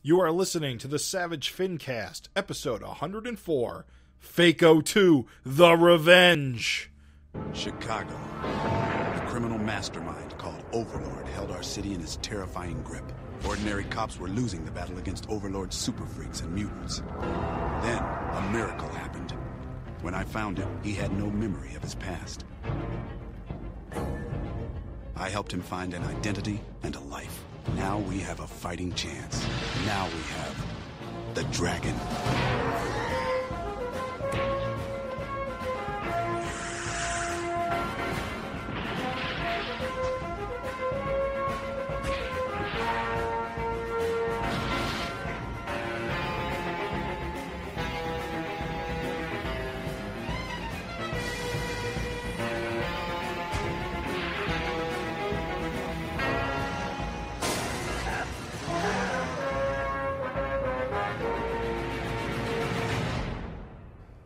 You are listening to the Savage FINcast, Episode 104, Fako 2, The Revenge. Chicago. A criminal mastermind called Overlord held our city in his terrifying grip. Ordinary cops were losing the battle against Overlord's super freaks and mutants. Then, a miracle happened. When I found him, he had no memory of his past. I helped him find an identity and a life. Now we have a fighting chance. Now we have the dragon.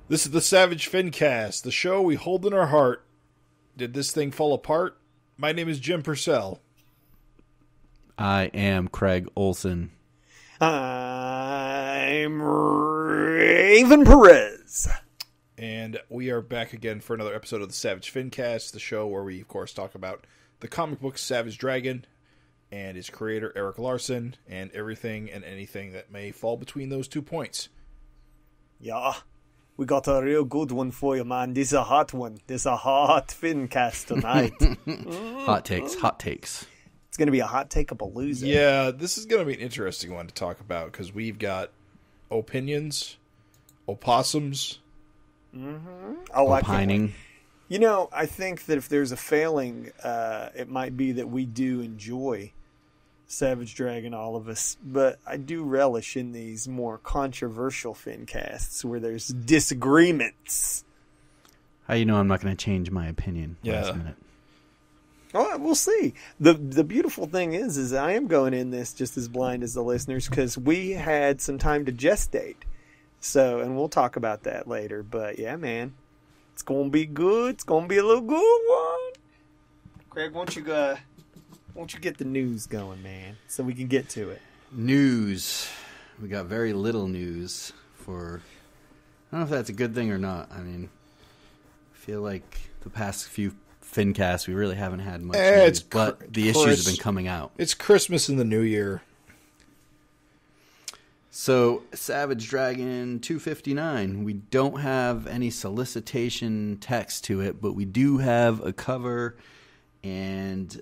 This is the Savage FINcast, the show we hold in our heart. Did this thing fall apart? My name is Jim Purcell. I am Craig Olson. I'm Raven Perez. And we are back again for another episode of the Savage FINcast, the show where we, of course, talk about the comic book Savage Dragon and its creator, Eric Larson, and everything and anything that may fall between those 2 points. Yeah, we got a real good one for you, man. This is a hot one. This is a hot FINcast tonight. Hot takes. It's going to be a hot take-a-palooza. Yeah, this is going to be an interesting one to talk about because we've got opinions, opossums. Oh, Opining. You know, I think that if there's a failing, it might be that we do enjoy Savage Dragon, all of us, but I do relish in these more controversial FINcasts where there's disagreements. How you know I'm not going to change my opinion last minute? Oh, we'll see. The beautiful thing is I am going in this just as blind as the listeners because we had some time to gestate. So, and we'll talk about that later. But yeah, man, it's going to be good. It's going to be a little good one. Craig, won't you get the news going, man, so we can get to it? News. We got very little news for... I don't know if that's a good thing or not. I mean, I feel like the past few FINcasts, we really haven't had much news, but the issues have been coming out. It's Christmas and the New Year. So, Savage Dragon 259, we don't have any solicitation text to it, but we do have a cover, and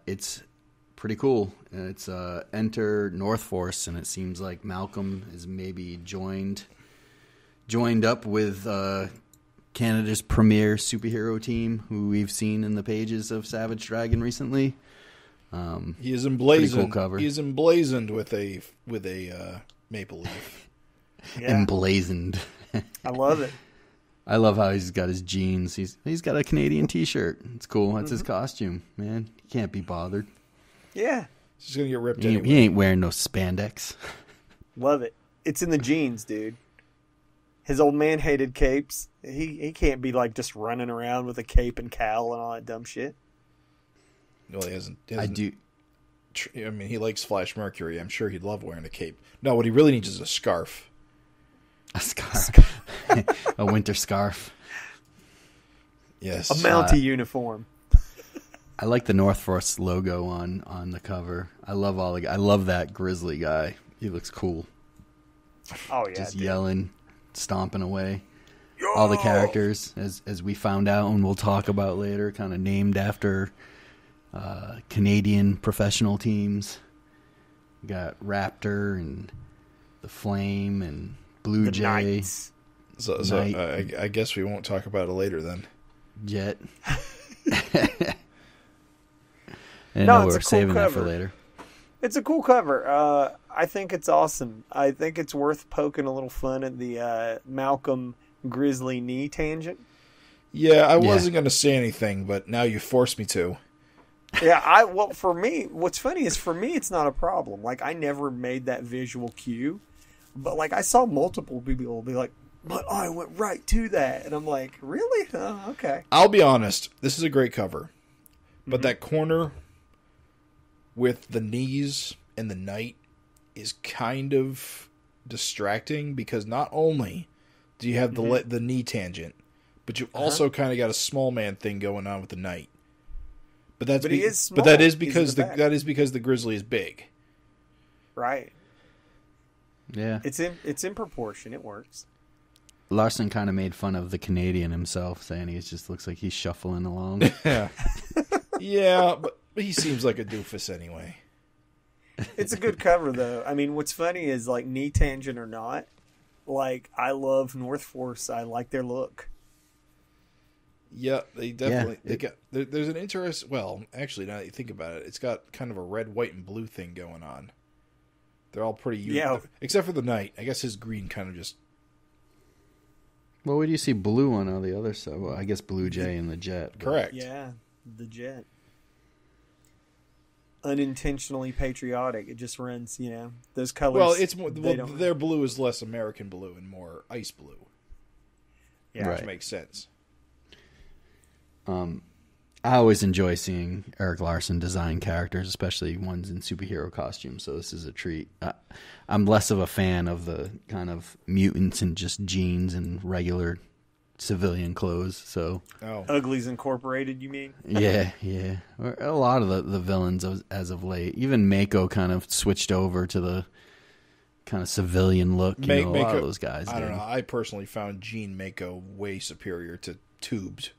it's pretty cool. It's enter North Force, and it seems like Malcolm is maybe joined up with Canada's premier superhero team, who we've seen in the pages of Savage Dragon recently. He is emblazoned. Cool cover. He is emblazoned with a maple leaf. Yeah. Emblazoned. I love it. I love how he's got his jeans. He's got a Canadian T-shirt. It's cool. That's his costume, man. He can't be bothered. Yeah. He's gonna get ripped He anyway. ain't wearing no spandex. Love it. It's in the jeans, dude. His old man hated capes. He can't be like just running around with a cape and cowl and all that dumb shit. Well, he hasn't. I do. I mean, he likes Flash Mercury. I'm sure he'd love wearing a cape. No, what he really needs is a scarf. A scarf. A winter scarf. Yes. A Mountie uniform. I like the North Force logo on the cover. I love that grizzly guy. He looks cool. Oh yeah. Just dude. yelling, stomping away. All the characters, as we found out and we'll talk about later, kind of named after Canadian professional teams. We got Raptor and the Flame and Blue The Jay. Knights. So I guess we won't talk about it later then. Jet. No, we're it's a cool saving that cover. for later. It's a cool cover. I think it's awesome. I think it's worth poking a little fun at the Malcolm Grizzly knee tangent. Yeah, I wasn't going to say anything, but now you forced me to. Yeah, well, for me, what's funny is for me, it's not a problem. Like, I never made that visual cue, but like, I saw multiple people be like, "My eye went right to that," and I'm like, "Really? Oh, okay." I'll be honest. This is a great cover, but that corner with the knees and the knight is kind of distracting because not only do you have the knee tangent, but you've also kind of got a small man thing going on with the knight. But that is because the grizzly is big. Right. Yeah. It's in proportion. It works. Larson kind of made fun of the Canadian himself, saying he just looks like he's shuffling along. Yeah. Yeah, but he seems like a doofus anyway. It's a good cover, though. I mean, what's funny is, like, knee tangent or not, like, I love North Force. I like their look. Yeah, they definitely... There's an interest... Well, actually, now that you think about it, it's got kind of a red, white, and blue thing going on. They're all pretty... Yeah. Except for the knight. I guess his green kind of just... Well, where do you see blue on all the other stuff? Well, I guess Blue Jay and the Jet. But... Correct. Yeah, the Jet. Unintentionally patriotic. It just runs, those colors. Well, it's more... their blue is less American blue and more ice blue. Yeah. Which makes sense. I always enjoy seeing Eric Larson design characters, especially ones in superhero costumes, so this is a treat. I'm less of a fan of the kind of mutants and just jeans and regular civilian clothes. So Uglies Incorporated, you mean? Yeah. A lot of the villains as of late. Even Mako kind of switched over to the kind of civilian look. A lot of those guys. I don't know. I personally found Jean Mako way superior to Tubed.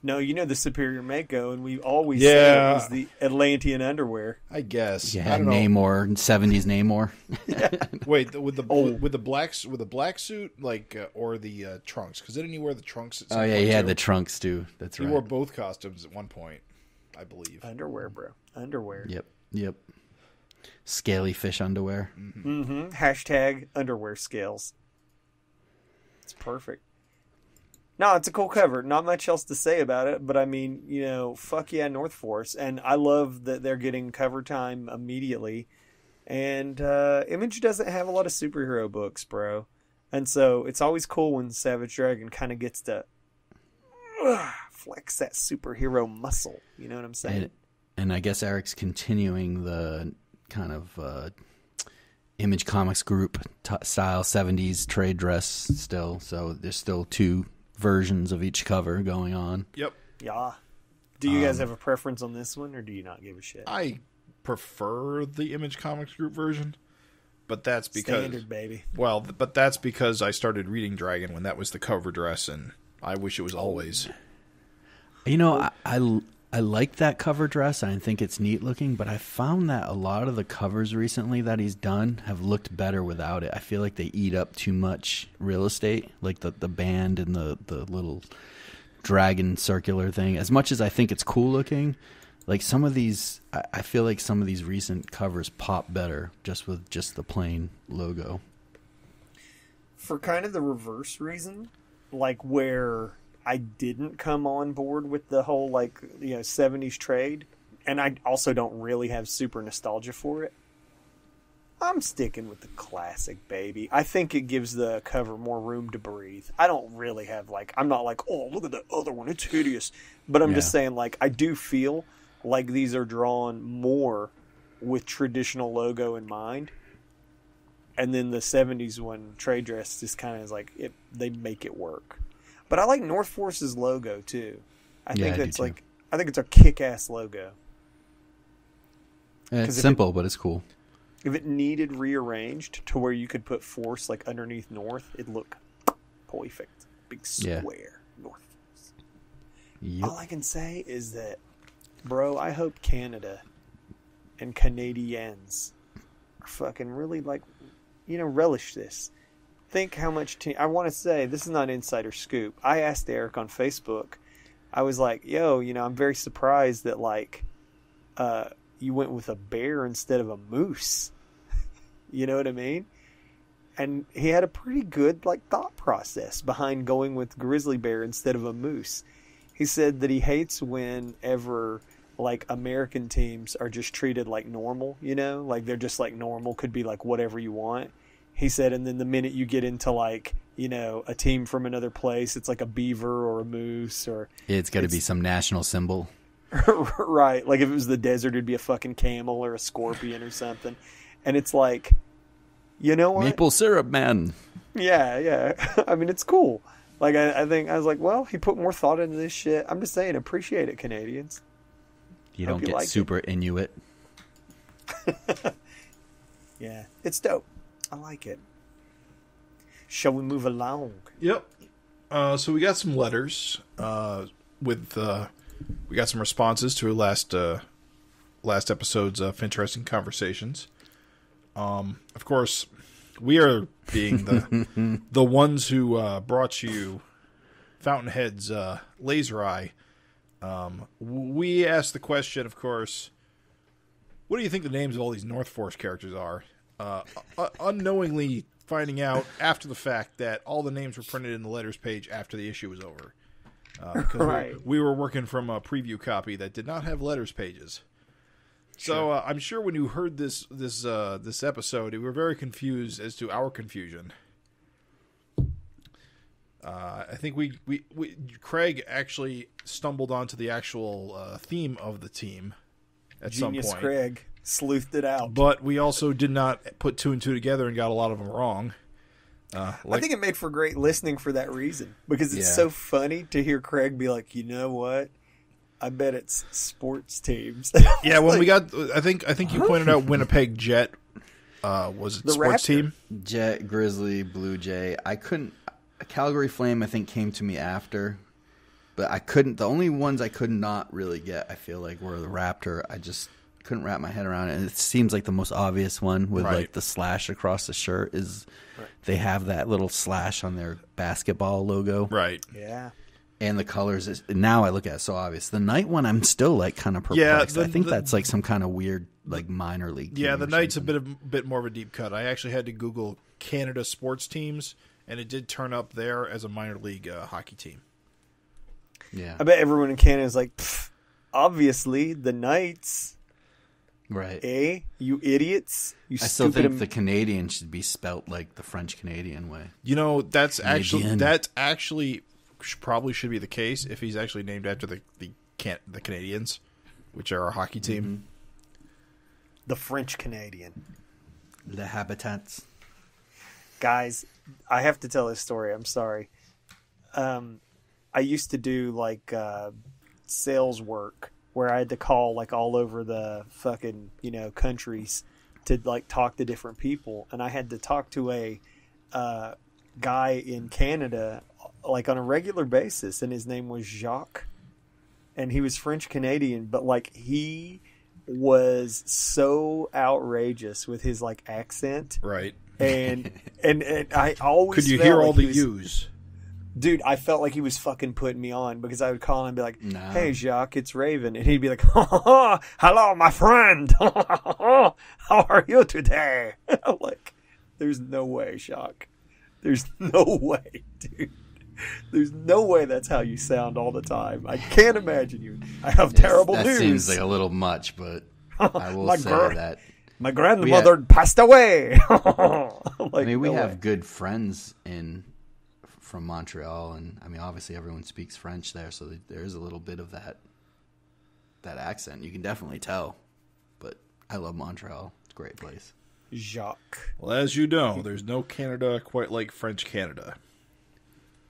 No, the superior Mako, and we always said it was the Atlantean underwear. I guess. Yeah, I don't know. Namor, 70s Namor. Wait, with the black suit, or the trunks? Because didn't he wear the trunks? Oh yeah, he had the trunks too. That's right. He wore both costumes at one point, I believe. Underwear, bro. Underwear. Yep. Scaly fish underwear. Mm-hmm. Hashtag underwear scales. It's perfect. No, it's a cool cover. Not much else to say about it, but I mean, fuck yeah, North Force. And I love that they're getting cover time immediately. And Image doesn't have a lot of superhero books, bro. And so it's always cool when Savage Dragon kind of gets to flex that superhero muscle. You know what I'm saying? And I guess Eric's continuing the kind of Image Comics group style 70s trade dress still. So there's still two versions of each cover going on. Yep. Yeah. Do you guys have a preference on this one, or do you not give a shit? I prefer the Image Comics Group version, but that's because standard, baby. Well, but that's because I started reading Dragon when that was the cover dress, and I wish it was always. I like that cover dress. I think it's neat looking, but I found that a lot of the covers recently that he's done have looked better without it. I feel like they eat up too much real estate, like the band and the little dragon circular thing. As much as I think it's cool looking, like some of these, I feel like some of these recent covers pop better just with just the plain logo. For kind of the reverse reason, like where I didn't come on board with the whole 70s trade, and I also don't really have super nostalgia for it. I'm sticking with the classic, baby. I think it gives the cover more room to breathe. I don't really have I'm not like, oh, look at the other one, it's hideous. But I'm just saying, I do feel like these are drawn more with traditional logo in mind. And then the 70s one, trade dress, just kind of is they make it work. But I like North Force's logo too. I think it's a kick-ass logo. It's simple, but it's cool. If it needed rearranged to where you could put Force underneath North, it'd look perfect. Big square North Force. Yep. All I can say is that, bro, I hope Canada and Canadians are fucking really relish this. Think how much I want to say, this is not insider scoop. I asked Eric on Facebook. I was like, yo, I'm very surprised that you went with a bear instead of a moose. You know what I mean? And he had a pretty good thought process behind going with grizzly bear instead of a moose. He said that he hates whenever American teams are just treated like normal, they're just normal, could be whatever you want. He said, and then the minute you get into a team from another place, it's a beaver or a moose, or it's got to be some national symbol. Right. If it was the desert, it'd be a fucking camel or a scorpion or something. And it's like, you know what? Maple syrup man. Yeah. I mean, it's cool. Like, I think, I was like, well, he put more thought into this shit. I'm just saying, appreciate it, Canadians. You don't get super Inuit. Yeah, it's dope. I like it. Shall we move along? Yep. So we got some letters. We got some responses to last episode's FINteresting Conversations. Of course, we are being the ones who brought you Fountainhead's Laser Eye. We asked the question, of course, what do you think the names of all these North Force characters are? Unknowingly finding out after the fact that all the names were printed in the letters page after the issue was over. Because we were working from a preview copy that did not have letters pages. So I'm sure when you heard this episode, you were very confused as to our confusion. I think Craig actually stumbled onto the actual theme of the team at some point. Genius Craig sleuthed it out. But we also did not put two and two together and got a lot of them wrong. I think it made for great listening for that reason. Because it's so funny to hear Craig be like, you know what? I bet it's sports teams. Yeah, when we got, I think you pointed out Winnipeg Jet. Was it the sports Raptor. Team? Jet, Grizzly, Blue Jay. I couldn't. Calgary Flame, I think, came to me after. But I couldn't. The only ones I could not really get, I feel like, were the Raptor. I just couldn't wrap my head around it. And it seems like the most obvious one with like the slash across the shirt is they have that little slash on their basketball logo. Right. Yeah. And the colors is now I look at it so obvious. The Night one I'm still like kind of perplexed. Yeah, I think that's like some kind of weird like minor league team. Yeah, the or Knight's something. a bit more of a deep cut. I actually had to Google Canada sports teams, and it did turn up there as a minor league hockey team. Yeah. I bet everyone in Canada is like, obviously, the Knights. Right. Eh? You idiots. You I still stupid think the Canadian should be spelt like the French Canadian way. You know, that's Canadian. actually probably should be the case if he's actually named after the Canadians, which are our hockey team. Mm-hmm. The French Canadian. Le Habitants. Guys, I have to tell this story. I'm sorry. I used to do like sales work where I had to call like all over the fucking, countries to like talk to different people. And I had to talk to a guy in Canada like on a regular basis. And his name was Jacques. And he was French Canadian, but like he was so outrageous with his like accent. Right. And I always could you felt hear like all the he was, U's? Dude, I felt like he was fucking putting me on because I would call him and be like, No. "Hey, Jacques, it's Raven," and he'd be like, "Hello, my friend. How are you today?" I'm like, "There's no way, Jacques. There's no way, dude. There's no way that's how you sound all the time. I can't imagine you. I have terrible that news. seems like a little much, but I will say that. My grandmother passed away." Like, I mean, we no have way. good friends from Montreal, and I mean, obviously everyone speaks French there, so there is a little bit of that accent. You can definitely tell. But I love Montreal; it's a great place. Jacques. Well, as you know, there's no Canada quite like French Canada.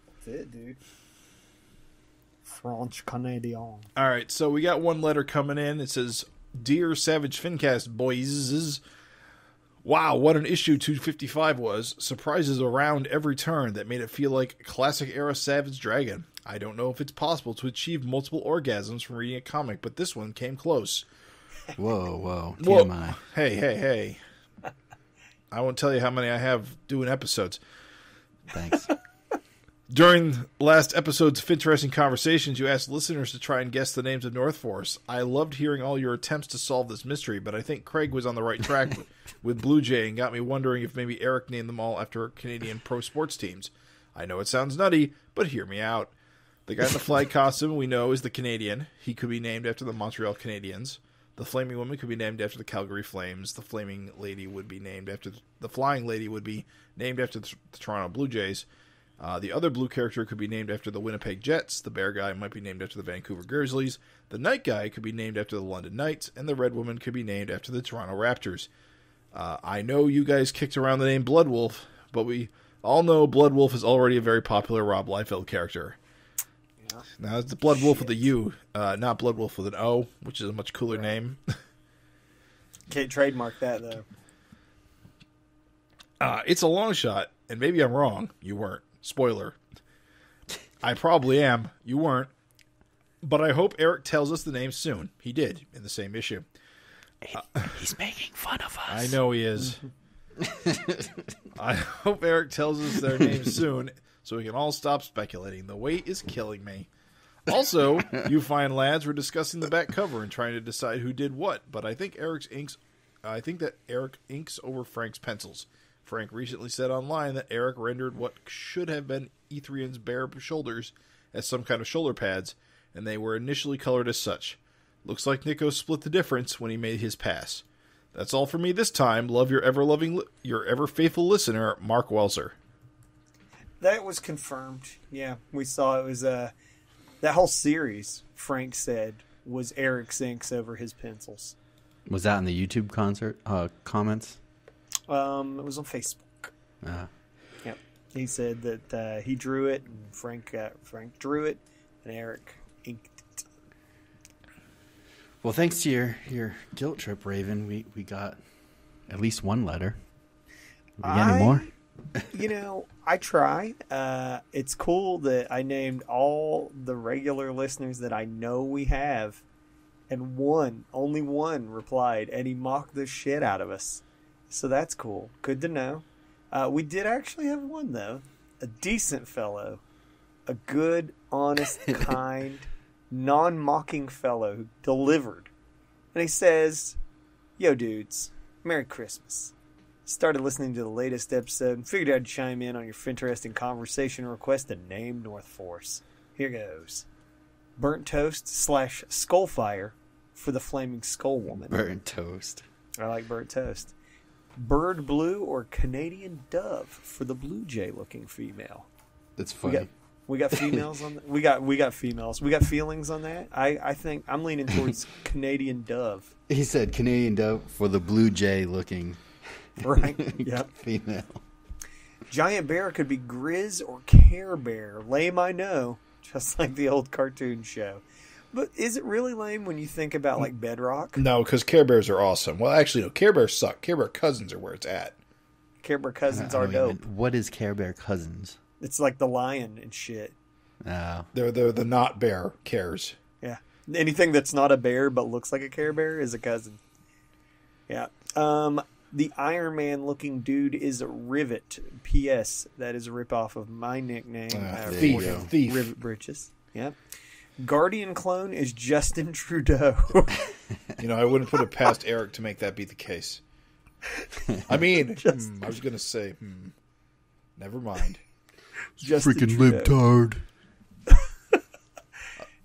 That's it, dude. French Canadian. All right, so we got one letter coming in. It says, "Dear Savage FINcast boys, wow, what an issue 255 was. Surprises around every turn that made it feel like classic era Savage Dragon. I don't know if it's possible to achieve multiple orgasms from reading a comic, but this one came close." Whoa, Whoa. TMI. Hey. I won't tell you how many I have doing episodes. Thanks. During last episode's FINteresting Conversations, you asked listeners to try and guess the names of North Force. I loved hearing all your attempts to solve this mystery, but I think Craig was on the right track with Blue Jay and got me wondering if maybe Eric named them all after Canadian pro sports teams. I know it sounds nutty, but hear me out. The guy in the flag costume we know is the Canadian. He could be named after the Montreal Canadiens. The Flaming Woman could be named after the Calgary Flames. The Flaming Lady would be named after the Flying Lady would be named after the Toronto Blue Jays. The other blue character could be named after the Winnipeg Jets. The bear guy might be named after the Vancouver Grizzlies. The night guy could be named after the London Knights. And the red woman could be named after the Toronto Raptors. I know you guys kicked around the name Bloodwolf, but we all know Bloodwolf is already a very popular Rob Liefeld character. Yeah. Now it's the Bloodwolf with a U, not Bloodwolf with an O, which is a much cooler name. Can't trademark that, though. It's a long shot, and maybe I'm wrong. You weren't. Spoiler. I probably am. You weren't. But I hope Eric tells us the name soon. He did in the same issue. He's making fun of us. I know he is. I hope Eric tells us their names soon so we can all stop speculating. The wait is killing me. Also, you fine lads were discussing the back cover and trying to decide who did what, but I think that Eric inks over Frank's pencils. Frank recently said online that Eric rendered what should have been Ethrian's bare shoulders as some kind of shoulder pads, and they were initially colored as such. Looks like Nico split the difference when he made his pass. That's all for me this time. Love your ever faithful listener, Mark Welser. That was confirmed. Yeah, we saw it was that whole series, Frank said, was Eric's inks over his pencils. Was that in the YouTube comments? It was on Facebook. Yep. He said that he drew it, and Frank drew it, and Eric inked it. Well, thanks to your guilt trip, Raven, we got at least one letter. Did we get any more? I try. It's cool that I named all the regular listeners that I know we have, and only one replied, and he mocked the shit out of us. So that's cool. Good to know. We did actually have one, though. A decent fellow. A good, honest, kind, non-mocking fellow who delivered. And he says, "Yo, dudes, Merry Christmas. Started listening to the latest episode and figured I'd chime in on your FINteresting Conversation request to name North Force. Here goes. Burnt toast / skullfire for the flaming skull woman." Burnt toast. I like burnt toast. Bird blue or Canadian dove for the blue jay looking female. That's funny. We got females on that. We got females. We got feelings on that. I think I'm leaning towards Canadian dove. He said Canadian dove for the blue jay looking right. Yep. female. Giant bear could be Grizz or Care Bear. Lame, I know, just like the old cartoon show. But is it really lame when you think about like Bedrock? No, because Care Bears are awesome. Well, actually, no. Care Bears suck. Care Bear Cousins are where it's at. Care Bear Cousins are dope. What is Care Bear Cousins? It's like the lion and shit. Oh. They're the not bear cares. Yeah. Anything that's not a bear but looks like a Care Bear is a cousin. Yeah. The Iron Man looking dude is a Rivet. P.S. That is a ripoff of my nickname. Thief. Rivet Britches. Yep. Guardian clone is Justin Trudeau. I wouldn't put it past Eric to make that be the case. I mean, I was going to say, never mind. Justin freaking Trudeau. libtard.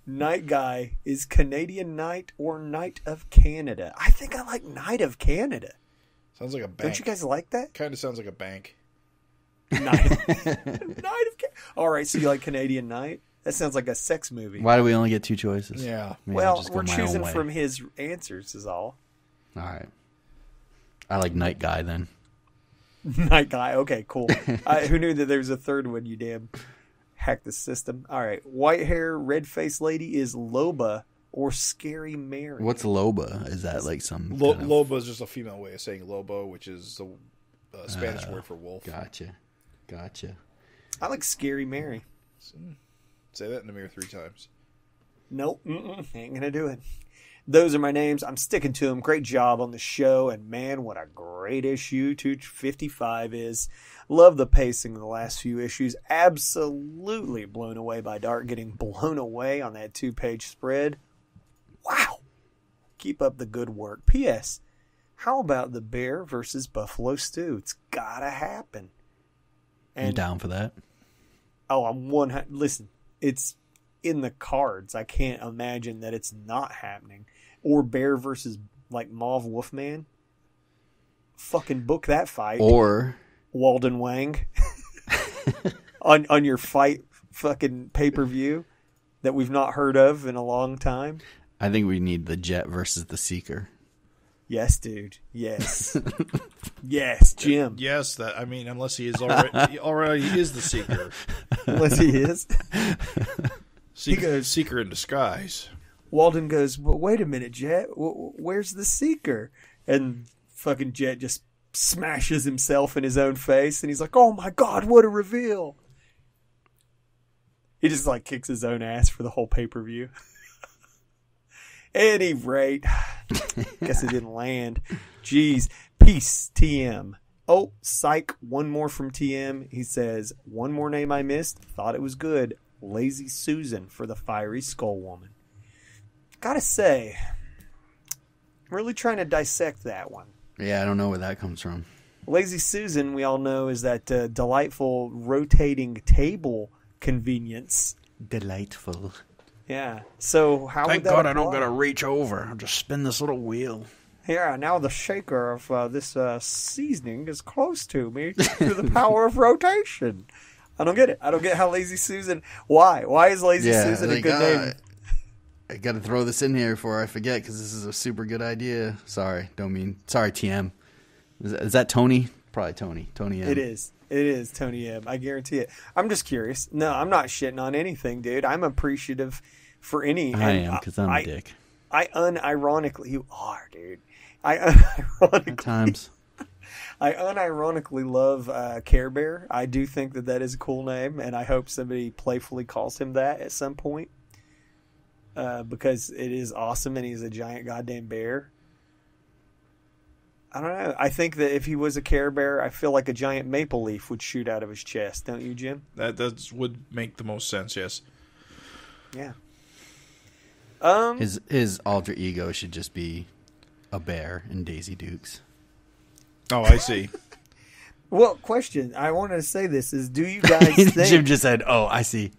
Night Guy is Canadian Knight or Knight of Canada. I think I like Knight of Canada. Sounds like a bank. Don't you guys like that? Kind of sounds like a bank. Knight of Canada. All right, so you like Canadian Knight? That sounds like a sex movie. Why do we only get two choices? Yeah. Maybe well, we're choosing from his answers is all. All right. I like Night Guy then. Night Guy. Okay, cool. Who knew that there was a third one? You damn hacked the system. All right. White hair, red face lady is Loba or Scary Mary. What's Loba? Is that like some Loba is just a female way of saying Lobo, which is the Spanish word for wolf. Gotcha. I like Scary Mary. Say that in the mirror 3 times. Nope. Ain't gonna do it. Those are my names. I'm sticking to them. Great job on the show. And man, what a great issue 255 is. Love the pacing of the last few issues. Absolutely blown away by Dark getting blown away on that 2-page spread. Wow. Keep up the good work. P.S. How about the bear versus buffalo stew? It's gotta happen. And you down for that? Oh, I'm 100. Listen, it's in the cards. I can't imagine that it's not happening. Or bear versus like Mauve Wolfman. Fucking book that fight. Or Walden Wang on your fight fucking pay-per-view that we've not heard of in a long time. I think we need the Jet versus the Seeker. Yes, dude. Yes. Yes, Jim. Yes, that, I mean, unless he is already, he already is the seeker. Unless he is. Seeker in disguise. Walden goes, well, wait a minute, Jet. Where's the seeker? And fucking Jet just smashes himself in his own face, and he's like, oh my God, what a reveal. He just like kicks his own ass for the whole pay-per-view. Any rate, guess it didn't land. Jeez. Peace, TM. Oh, psych, one more from TM. He says, one more name I missed. Thought it was good. Lazy Susan for the Fiery Skull Woman. Gotta say, I'm really trying to dissect that one. Yeah, I don't know where that comes from. Lazy Susan, we all know, is that delightful rotating table convenience. Delightful. Yeah. So how Thank would that God apply? I don't gotta reach over. I'll just spin this little wheel. Yeah, now the shaker of this seasoning is close to me through the power of rotation. I don't get it. I don't get how Lazy Susan... Why? Why is Lazy Susan a good name? I got to throw this in here before I forget because this is a super good idea. Sorry, don't mean... Sorry, TM. Is that Tony? Probably Tony. Tony M. It is. It is Tony M. I guarantee it. I'm just curious. No, I'm not shitting on anything, dude. I'm appreciative for any... I am, because I'm a dick. I unironically... You are, dude. I unironically... At times. I unironically love Care Bear. I do think that is a cool name, and I hope somebody playfully calls him that at some point. Because it is awesome, and he's a giant goddamn bear. I don't know. I think that if he was a Care Bear, I feel like a giant maple leaf would shoot out of his chest. Don't you, Jim? That would make the most sense, yes. Yeah. His alter ego should just be a bear in Daisy Dukes. Oh, I see. Well, question. I wanted to say this is, do you guys think... Jim just said, oh, I see.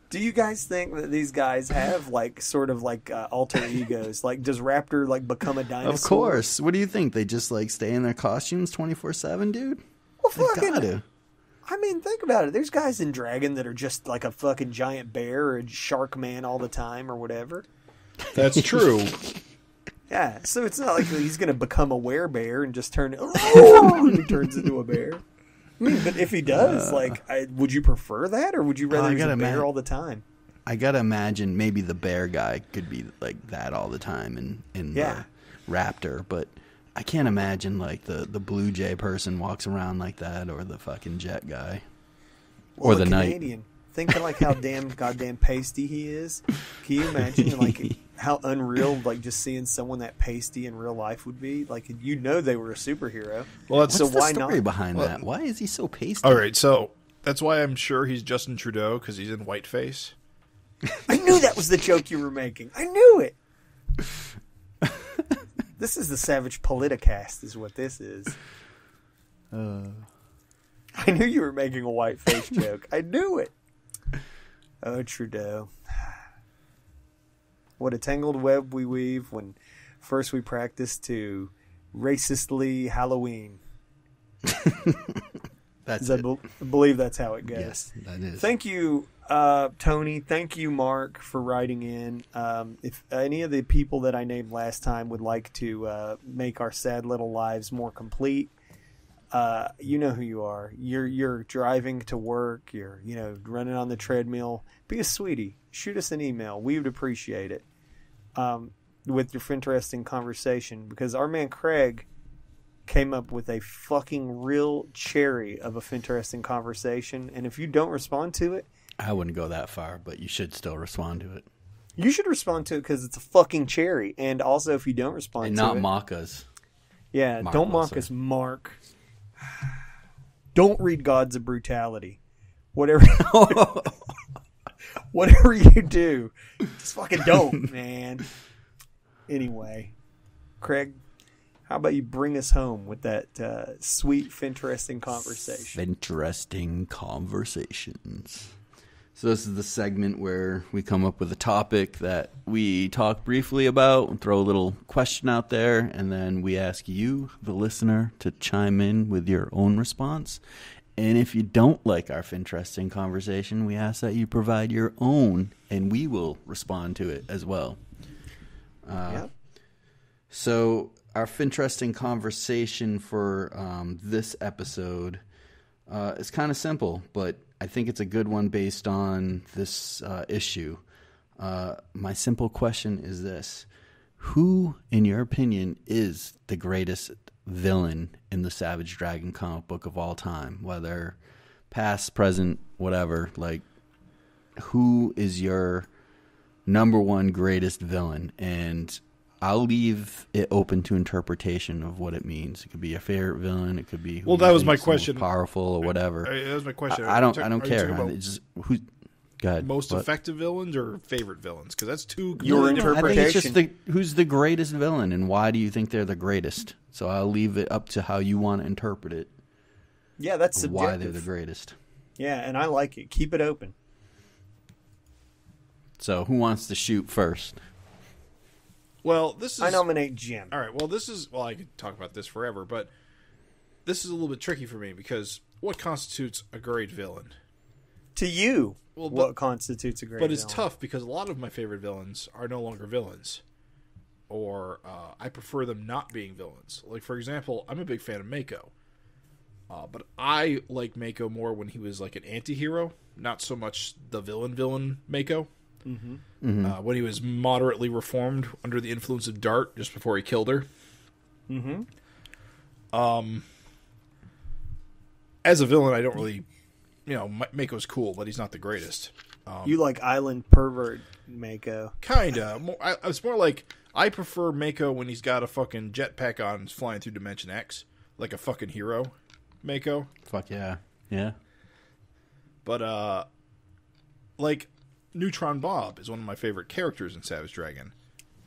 Do you guys think that these guys have sort of alter egos? Like, does Raptor become a dinosaur? Of course. What do you think? They just stay in their costumes 24/7, dude? Well, fucking... Gotta. I mean, think about it. There's guys in Dragon that are just like a fucking giant bear or a shark man all the time or whatever. That's true. Yeah, so it's not like he's going to become a werebear and just turn... and he turns into a bear. I mean, but if he does, would you prefer that, or would you rather he's a bear all the time? I gotta imagine maybe the bear guy could be like that all the time in the Raptor, but I can't imagine the Blue Jay person walks around like that, or the fucking Jet guy, or the Canadian. Thinking how goddamn pasty he is. Can you imagine how unreal just seeing someone that pasty in real life would be? They were a superhero. Well, what's the story behind that? Why is he so pasty? All right, so that's why I'm sure he's Justin Trudeau, because he's in whiteface. I knew that was the joke you were making. I knew it. This is the Savage Politicast, is what this is. I knew you were making a whiteface joke. I knew it. Oh, Trudeau. What a tangled web we weave when first we practice to racistly Halloween. That's I believe that's how it goes. Yes, that is. Thank you, Tony. Thank you, Mark, for writing in. If any of the people that I named last time would like to make our sad little lives more complete, you know who you are. You're driving to work. You're running on the treadmill. Be a sweetie. Shoot us an email. We would appreciate it. With your FINteresting conversation, because our man Craig came up with a fucking real cherry of a FINteresting conversation, and if you don't respond to it, I wouldn't go that far, but you should still respond to it. You should respond to it because it's a fucking cherry, and also if you don't respond and to it, not mock us. Yeah, don't mock us, Mark. Don't read Gods of Brutality. Whatever you do, just fucking don't, man. Anyway, Craig, how about you bring us home with that sweet, FINteresting conversation? FINteresting Conversations. So this is the segment where we come up with a topic that we talk briefly about and throw a little question out there, and then we ask you, the listener, to chime in with your own response. And if you don't like our FINteresting conversation, we ask that you provide your own, and we will respond to it as well. Yep. So our FINteresting conversation for this episode is kind of simple, but I think it's a good one based on this issue. My simple question is this. Who, in your opinion, is the greatest villain in the Savage Dragon comic book of all time? Whether past, present, whatever. Like, who is your number one greatest villain? And I'll leave it open to interpretation of what it means. It could be a favorite villain. It could be well. That was my question. Powerful or whatever. That was my question. I don't care. It's just who. Go ahead. Most effective villains or favorite villains? Because that's two. Your interpretation. I think it's just who's the greatest villain and why do you think they're the greatest? So I'll leave it up to how you want to interpret it. Yeah, that's subjective. Why they're the greatest. Yeah, and I like it. Keep it open. So who wants to shoot first? Well, I nominate Jim. All right. Well, I could talk about this forever, but this is a little bit tricky for me because what constitutes a great villain? To you, what constitutes a great villain? But it's tough because a lot of my favorite villains are no longer villains. Or I prefer them not being villains. Like, for example, I'm a big fan of Mako. But I like Mako more when he was like an anti-hero, not so much the villain Mako. When he was moderately reformed under the influence of Dart just before he killed her. As a villain, I don't really... Mako's cool, but he's not the greatest. You like island pervert Mako. Kinda. It's more like, I prefer Mako when he's got a fucking jetpack on and is flying through Dimension X. Like a fucking hero, Mako. Fuck yeah. Yeah. But, like, Neutron Bob is one of my favorite characters in Savage Dragon.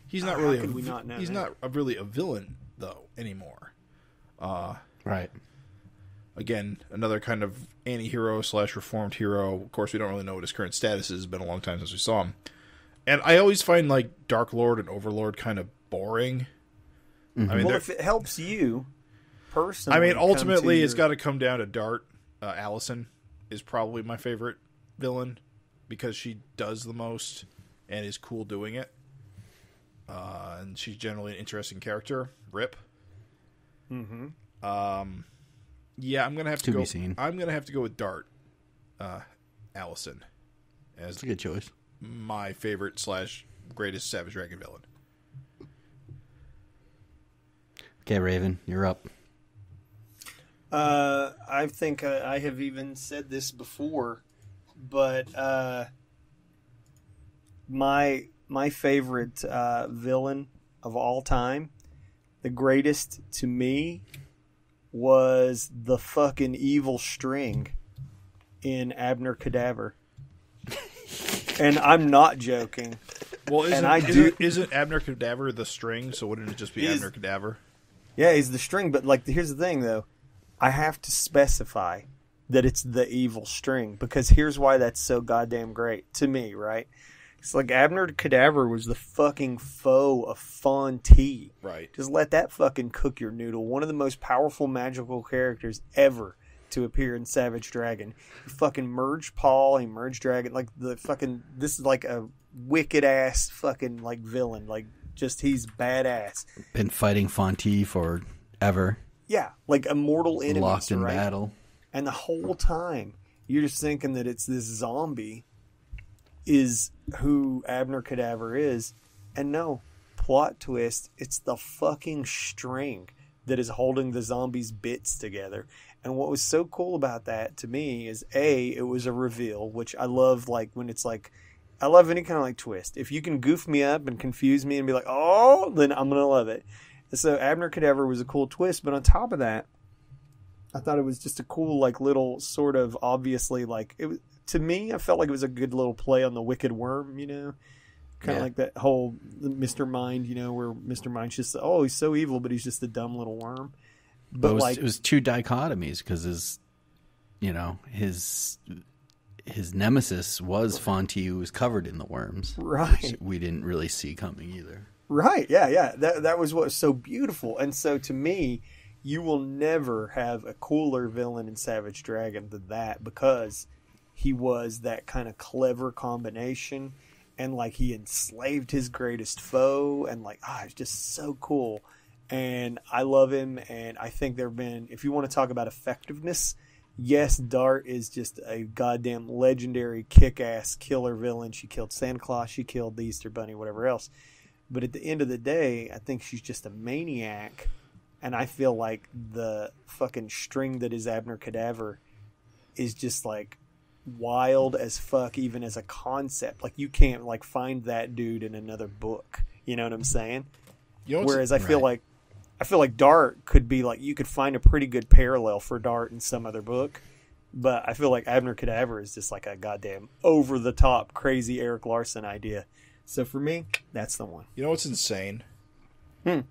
He's not really not really a villain, though, anymore. Right. Again, another kind of anti-hero / reformed hero. Of course, we don't really know what his current status is. It's been a long time since we saw him. And I always find, like, Dark Lord and Overlord kind of boring. I mean, if it helps you personally... I mean, ultimately, it's got to come down to Dart. Allison is probably my favorite villain because she does the most and is cool doing it. And she's generally an interesting character. Rip. Yeah, I'm gonna have to go. I'm gonna have to go with Dart, Allison, as that's a good choice. My favorite / greatest Savage Dragon villain. Okay, Raven, you're up. I think I have even said this before, but my favorite villain of all time, the greatest to me, was the fucking evil string in Abner Cadaver. And I'm not joking. Well, isn't Abner Cadaver the string, so wouldn't it just be Abner Cadaver? Yeah, he's the string, but like here's the thing though. I have to specify that it's the evil string because here's why that's so goddamn great to me, right? It's like Abner Cadaver was the fucking foe of Fonte. Right. Just let that fucking cook your noodle. One of the most powerful magical characters ever to appear in Savage Dragon. He fucking merged Paul, he merged Dragon. Like the fucking, this is like a wicked ass fucking like villain. Like just he's badass. Been fighting Fonte forever. Yeah, like immortal enemies. Locked in battle. And the whole time you're just thinking that it's this zombie is who Abner Cadaver is. And no, plot twist, it's the fucking string that is holding the zombies' bits together. And what was so cool about that to me is it was a reveal, which I love, like when it's like, I love any kind of like twist. If you can goof me up and confuse me and be like, oh, then I'm going to love it. And so Abner Cadaver was a cool twist, but on top of that, I thought it was just a cool, like little sort of obviously like it was, to me, I felt like it was a good little play on the Wicked Worm, you know, kind of like that whole Mr. Mind, you know, where Mr. Mind's just, oh, he's so evil, but he's just a dumb little worm. But it was two dichotomies because his nemesis was Fonte, who was covered in the worms, right? Which we didn't really see coming either. Right? Yeah. That was what was so beautiful, and so to me, you will never have a cooler villain in Savage Dragon than that because he was that kind of clever combination, and like he enslaved his greatest foe, and like it's just so cool. And I love him, and I think there have been, if you want to talk about effectiveness, yes, Dart is just a goddamn legendary kick-ass killer villain. She killed Santa Claus, she killed the Easter Bunny, whatever else. But at the end of the day, I think she's just a maniac, and I feel like the fucking string that is Abner Cadaver is just like wild as fuck, even as a concept. Like, you can't like find that dude in another book. You know what I'm saying? Whereas I feel like Dart could be like, you could find a pretty good parallel for Dart in some other book, but I feel like Abner Cadaver is just like a goddamn over the top crazy Eric Larson idea. So for me, that's the one. You know what's insane?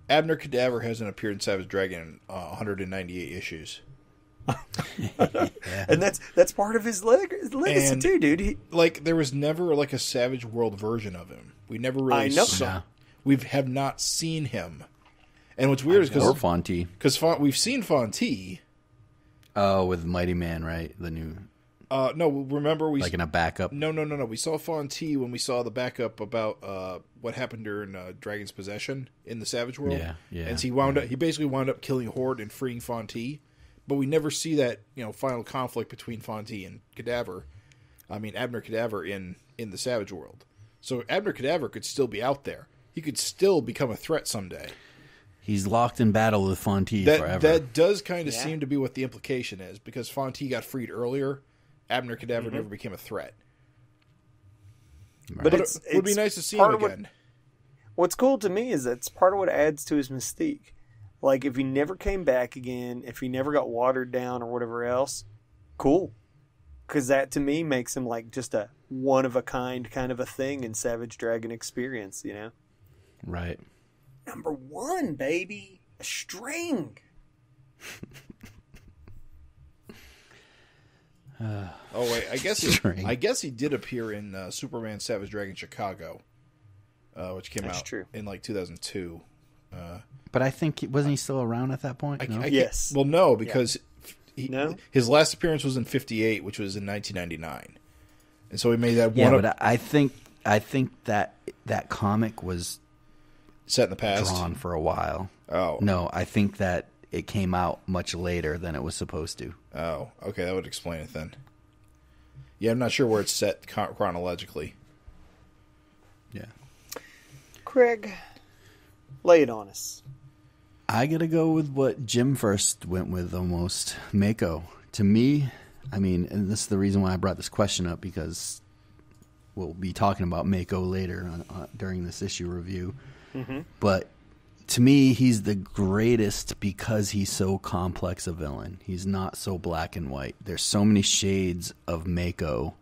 Abner Cadaver hasn't appeared in Savage Dragon in 198 issues. And that's part of his legacy too, dude. There was never like a Savage World version of him. We never really saw. We have not seen him. And what's weird is because Fonte, we've seen Fonte. Oh, with Mighty Man, right? The new. No, remember we in a backup. No. We saw Fonte when we saw the backup about what happened during Dragon's Possession in the Savage World. Yeah. And he basically wound up killing Horde and freeing Fonte, but we never see that final conflict between Fonte and Cadaver. I mean Abner Cadaver in the Savage World. So Abner Cadaver could still be out there. He could still become a threat someday. He's locked in battle with Fonte forever. That does kind of seem to be what the implication is, because Fonte got freed earlier. Abner Cadaver never became a threat. Right. But it would be nice to see him again. What's cool to me is that's part of what adds to his mystique. Like, if he never came back again, if he never got watered down or whatever else, cool. Because that, to me, makes him like just a one-of-a-kind kind of a thing in Savage Dragon experience, Right. Number 1, baby. A string. Oh wait, I guess he did appear in Superman Savage Dragon Chicago, which came out in like 2002. But I think wasn't he still around at that point? Yes. Well, no, because his last appearance was in 58, which was in 1999, and so he made that one. Yeah, but I think that comic was set in the past, drawn for a while. Oh no, I think that it came out much later than it was supposed to. Oh, okay, that would explain it then. Yeah, I'm not sure where it's set chronologically. Yeah. Craig, lay it on us. I gotta go with what Jim first went with almost. Mako. To me, I mean, and this is the reason why I brought this question up, because we'll be talking about Mako later during this issue review. Mm-hmm. But to me, he's the greatest because he's so complex a villain. He's not so black and white. There's so many shades of Mako,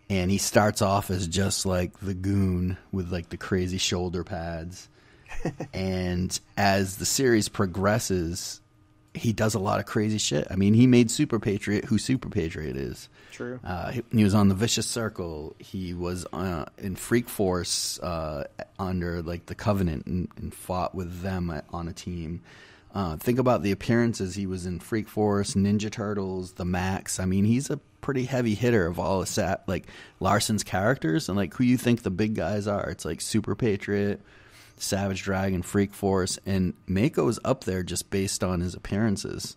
and he starts off as just like the goon with like the crazy shoulder pads. And as the series progresses, he does a lot of crazy shit. I mean, he made Super Patriot who Super Patriot is. True. He was on the Vicious Circle. He was in Freak Force under like the Covenant and fought with them on a team. Think about the appearances. He was in Freak Force, Ninja Turtles, the Max. I mean, he's a pretty heavy hitter of all of like Larson's characters, and like who you think the big guys are. It's like Super Patriot, Savage Dragon, Freak Force, and Mako's up there just based on his appearances.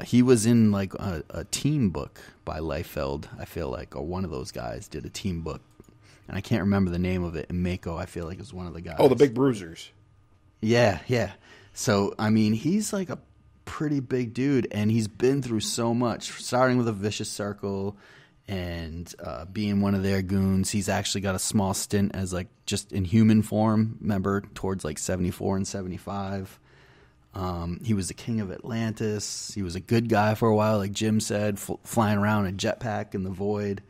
He was in like a team book by Liefeld, I feel like, or one of those guys did a team book, and I can't remember the name of it. And Mako, I feel like, is one of the guys. Oh, the Big Bruisers. Yeah. So I mean, he's like a pretty big dude, and he's been through so much, starting with a Vicious Circle and being one of their goons. He's actually got a small stint as like just in human form, remember, towards like 74 and 75. He was the king of Atlantis. He was a good guy for a while, like Jim said, flying around in a jetpack in the void.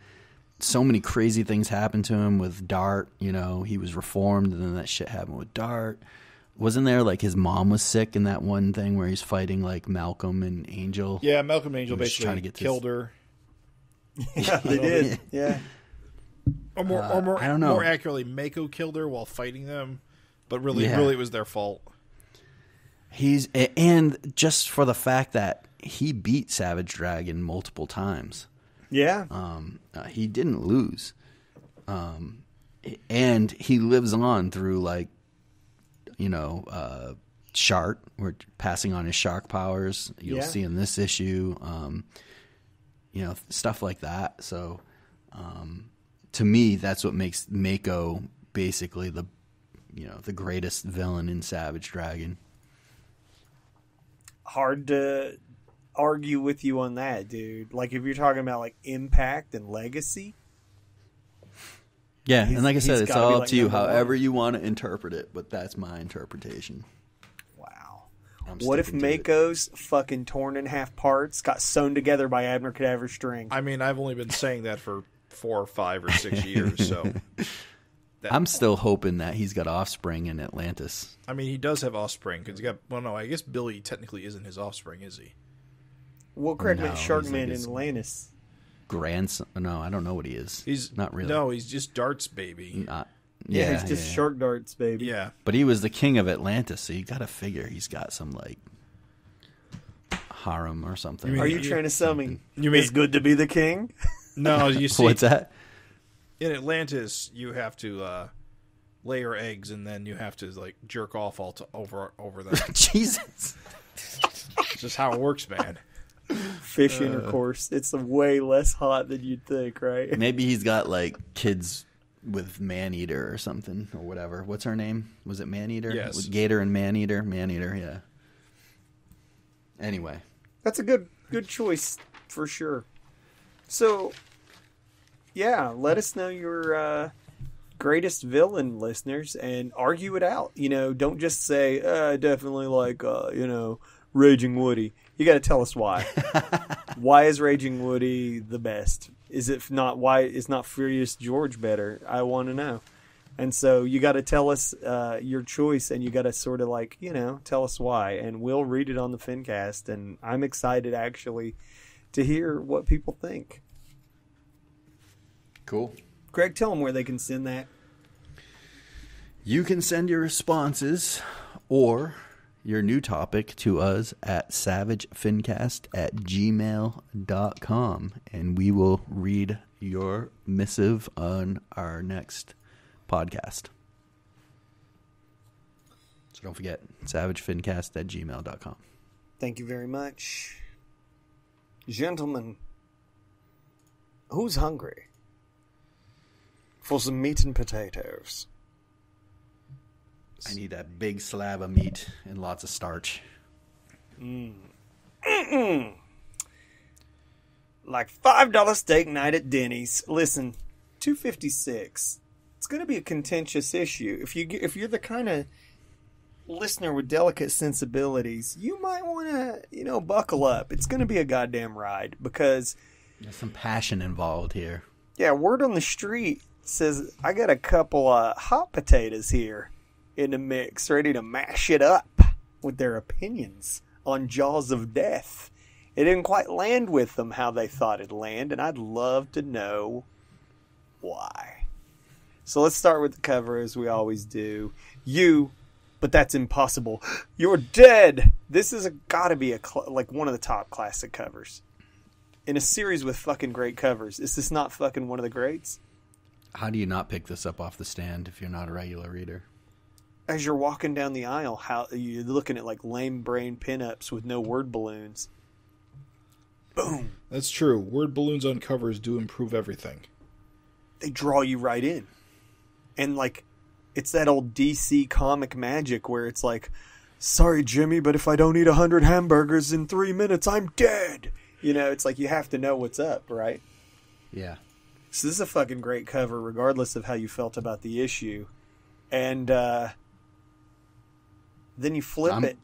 So many crazy things happened to him with Dart. He was reformed, and then that shit happened with Dart. Wasn't there like his mom was sick in that one thing where he's fighting like Malcolm and Angel? Yeah, Malcolm and Angel basically killed her. Yeah, they did. Yeah. Or more, I don't know. More accurately, Mako killed her while fighting them, but really it was their fault. And just for the fact that he beat Savage Dragon multiple times. Yeah. He didn't lose. And he lives on through, like, shark. We're passing on his shark powers. You'll see in this issue, stuff like that. So, to me, that's what makes Mako basically the greatest villain in Savage Dragon. Hard to argue with you on that, dude. Like, if you're talking about, like, impact and legacy. Yeah, and like I said, it's all up to you, number however one. you want to interpret it, but that's my interpretation. Wow. I'm What if sticking to it. Mako's fucking torn in half parts got sewn together by Abracadabra string? I mean, I've only been saying that for 4 or 5 or 6 years, so... I'm still hoping that he's got offspring in Atlantis. I mean, he does have offspring, because he got... Well, no, I guess Billy technically isn't his offspring, is he? Well, correct me, No, Sharkman he's in Atlantis. Grandson? No, I don't know what he is. He's not really. No, he's just Dart's baby. Not. Yeah, he's just Shark Darts, baby. Yeah. But he was the king of Atlantis, so you got to figure he's got some, like, harem or something. Are you trying to sell me? You mean- It's good to be the king? No, you see... What's that? In Atlantis, you have to lay your eggs, and then you have to, like, jerk off over them. Jesus. It's just how it works, man. Fish intercourse. It's way less hot than you'd think, right? Maybe he's got, like, kids with Maneater or something, or whatever. What's her name? Was it Maneater? Yes. With Gator and Maneater? Maneater, yeah. Anyway. That's a good choice for sure. So, yeah, let us know your greatest villain, listeners, and argue it out. Don't just say, I definitely like, Raging Woody. You got to tell us why. Why is Raging Woody the best? Is it not why is not Furious George better? I want to know. And so you got to tell us your choice, and you got to sort of like, tell us why, and we'll read it on the FINcast. And I'm excited actually to hear what people think. Cool. Greg, tell them where they can send that. You can send your responses or your new topic to us at savagefincast@gmail.com, and we will read your missive on our next podcast. So don't forget, savagefincast@gmail.com. Thank you very much. Gentlemen, who's hungry for some meat and potatoes? I need that big slab of meat and lots of starch. Like $5 steak night at Denny's. Listen, $2.56. It's going to be a contentious issue. If you're the kind of listener with delicate sensibilities, you might want to, buckle up. It's going to be a goddamn ride because There's some passion involved here. yeah, word on the street says I got a couple of hot potatoes here in the mix, ready to mash it up with their opinions on Jaws of Death. It didn't quite land with them how they thought it'd land, and I'd love to know why. So let's start with the cover, as we always do. But that's impossible. You're dead! This is gotta be like one of the top classic covers. In a series with fucking great covers. Is this not fucking one of the greats? How do you not pick this up off the stand if you're not a regular reader? As you're walking down the aisle, how you're looking at like lame brain pinups with no word balloons. Boom. That's true. Word balloons on covers do improve everything. They draw you right in. And like, it's that old DC comic magic where it's like, sorry, Jimmy, but if I don't eat 100 hamburgers in 3 minutes, I'm dead. It's like you have to know what's up, right? Yeah. So this is a fucking great cover, regardless of how you felt about the issue. And then you flip it.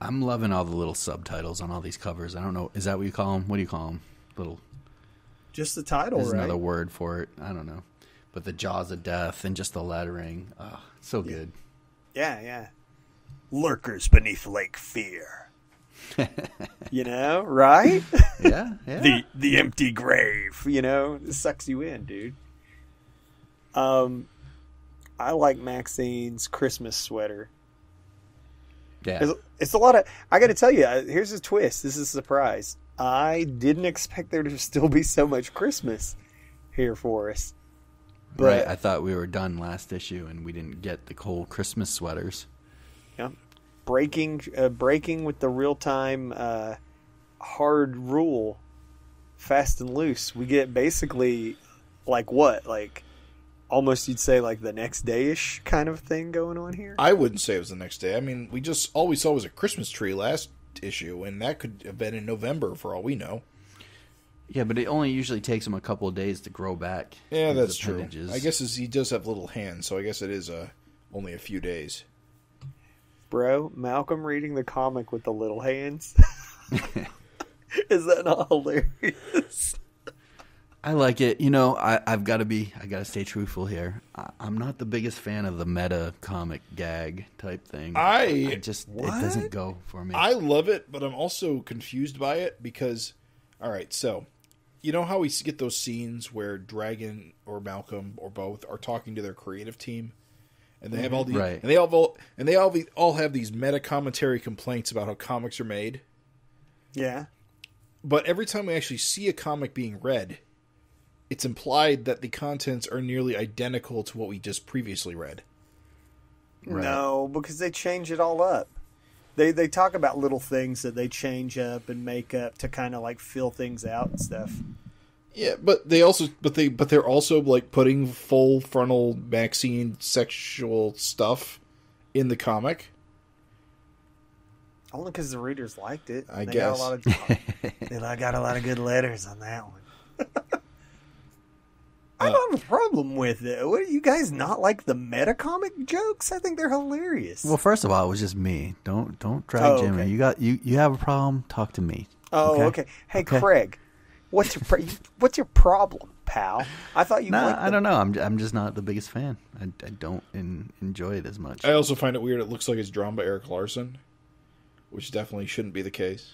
I'm loving all the little subtitles on all these covers. I don't know. Is that what you call them? What do you call them? Just the title, There's right? another word for it. I don't know. But the Jaws of Death and just the lettering. Oh, so good. Yeah. Lurkers beneath Lake Fear. Right? Yeah. The empty grave, it sucks you in, dude. I like Maxine's Christmas sweater. Yeah. It's a lot of, I got to tell you, here's a twist. This is a surprise. I didn't expect there to still be so much Christmas here for us. But, right. I thought we were done last issue, and we didn't get the whole Christmas sweaters. Yeah. Breaking with the real-time hard rule, fast and loose. We get basically like what? Like almost you'd say like the next day-ish kind of thing going on here? I wouldn't say it was the next day. I mean, all we saw was a Christmas tree last issue, and that could have been in November for all we know. Yeah, but it only usually takes him a couple of days to grow back. Yeah, that's true. I guess he does have little hands, so I guess it is only a few days. Bro, Malcolm reading the comic with the little hands. Is that not hilarious? I like it. You know, I've got to stay truthful here. I'm not the biggest fan of the meta comic gag type thing. It doesn't go for me. I love it, but I'm also confused by it because, all right, so you know how we get those scenes where Dragon or Malcolm or both are talking to their creative team, and they have all these, right. and they all have these meta commentary complaints about how comics are made. Yeah. But every time we actually see a comic being read, it's implied that the contents are nearly identical to what we just previously read. Right. No, because they change it all up. They talk about little things that they change up and make up to kind of like fill things out and stuff. Yeah, but they're also like putting full frontal Maxine sexual stuff in the comic. Only because the readers liked it. I guess. I got a lot of good letters on that one. I don't have a problem with it. What, do you guys not like the meta comic jokes? I think they're hilarious. Well, first of all, it was just me. Don't drag Jimmy. Okay. You have a problem? Talk to me. Oh, okay. Hey, okay. Craig, what's your problem, pal? I thought you. I don't know. I'm just not the biggest fan. I don't enjoy it as much. I also find it weird. It looks like it's drawn by Eric Larson, which definitely shouldn't be the case.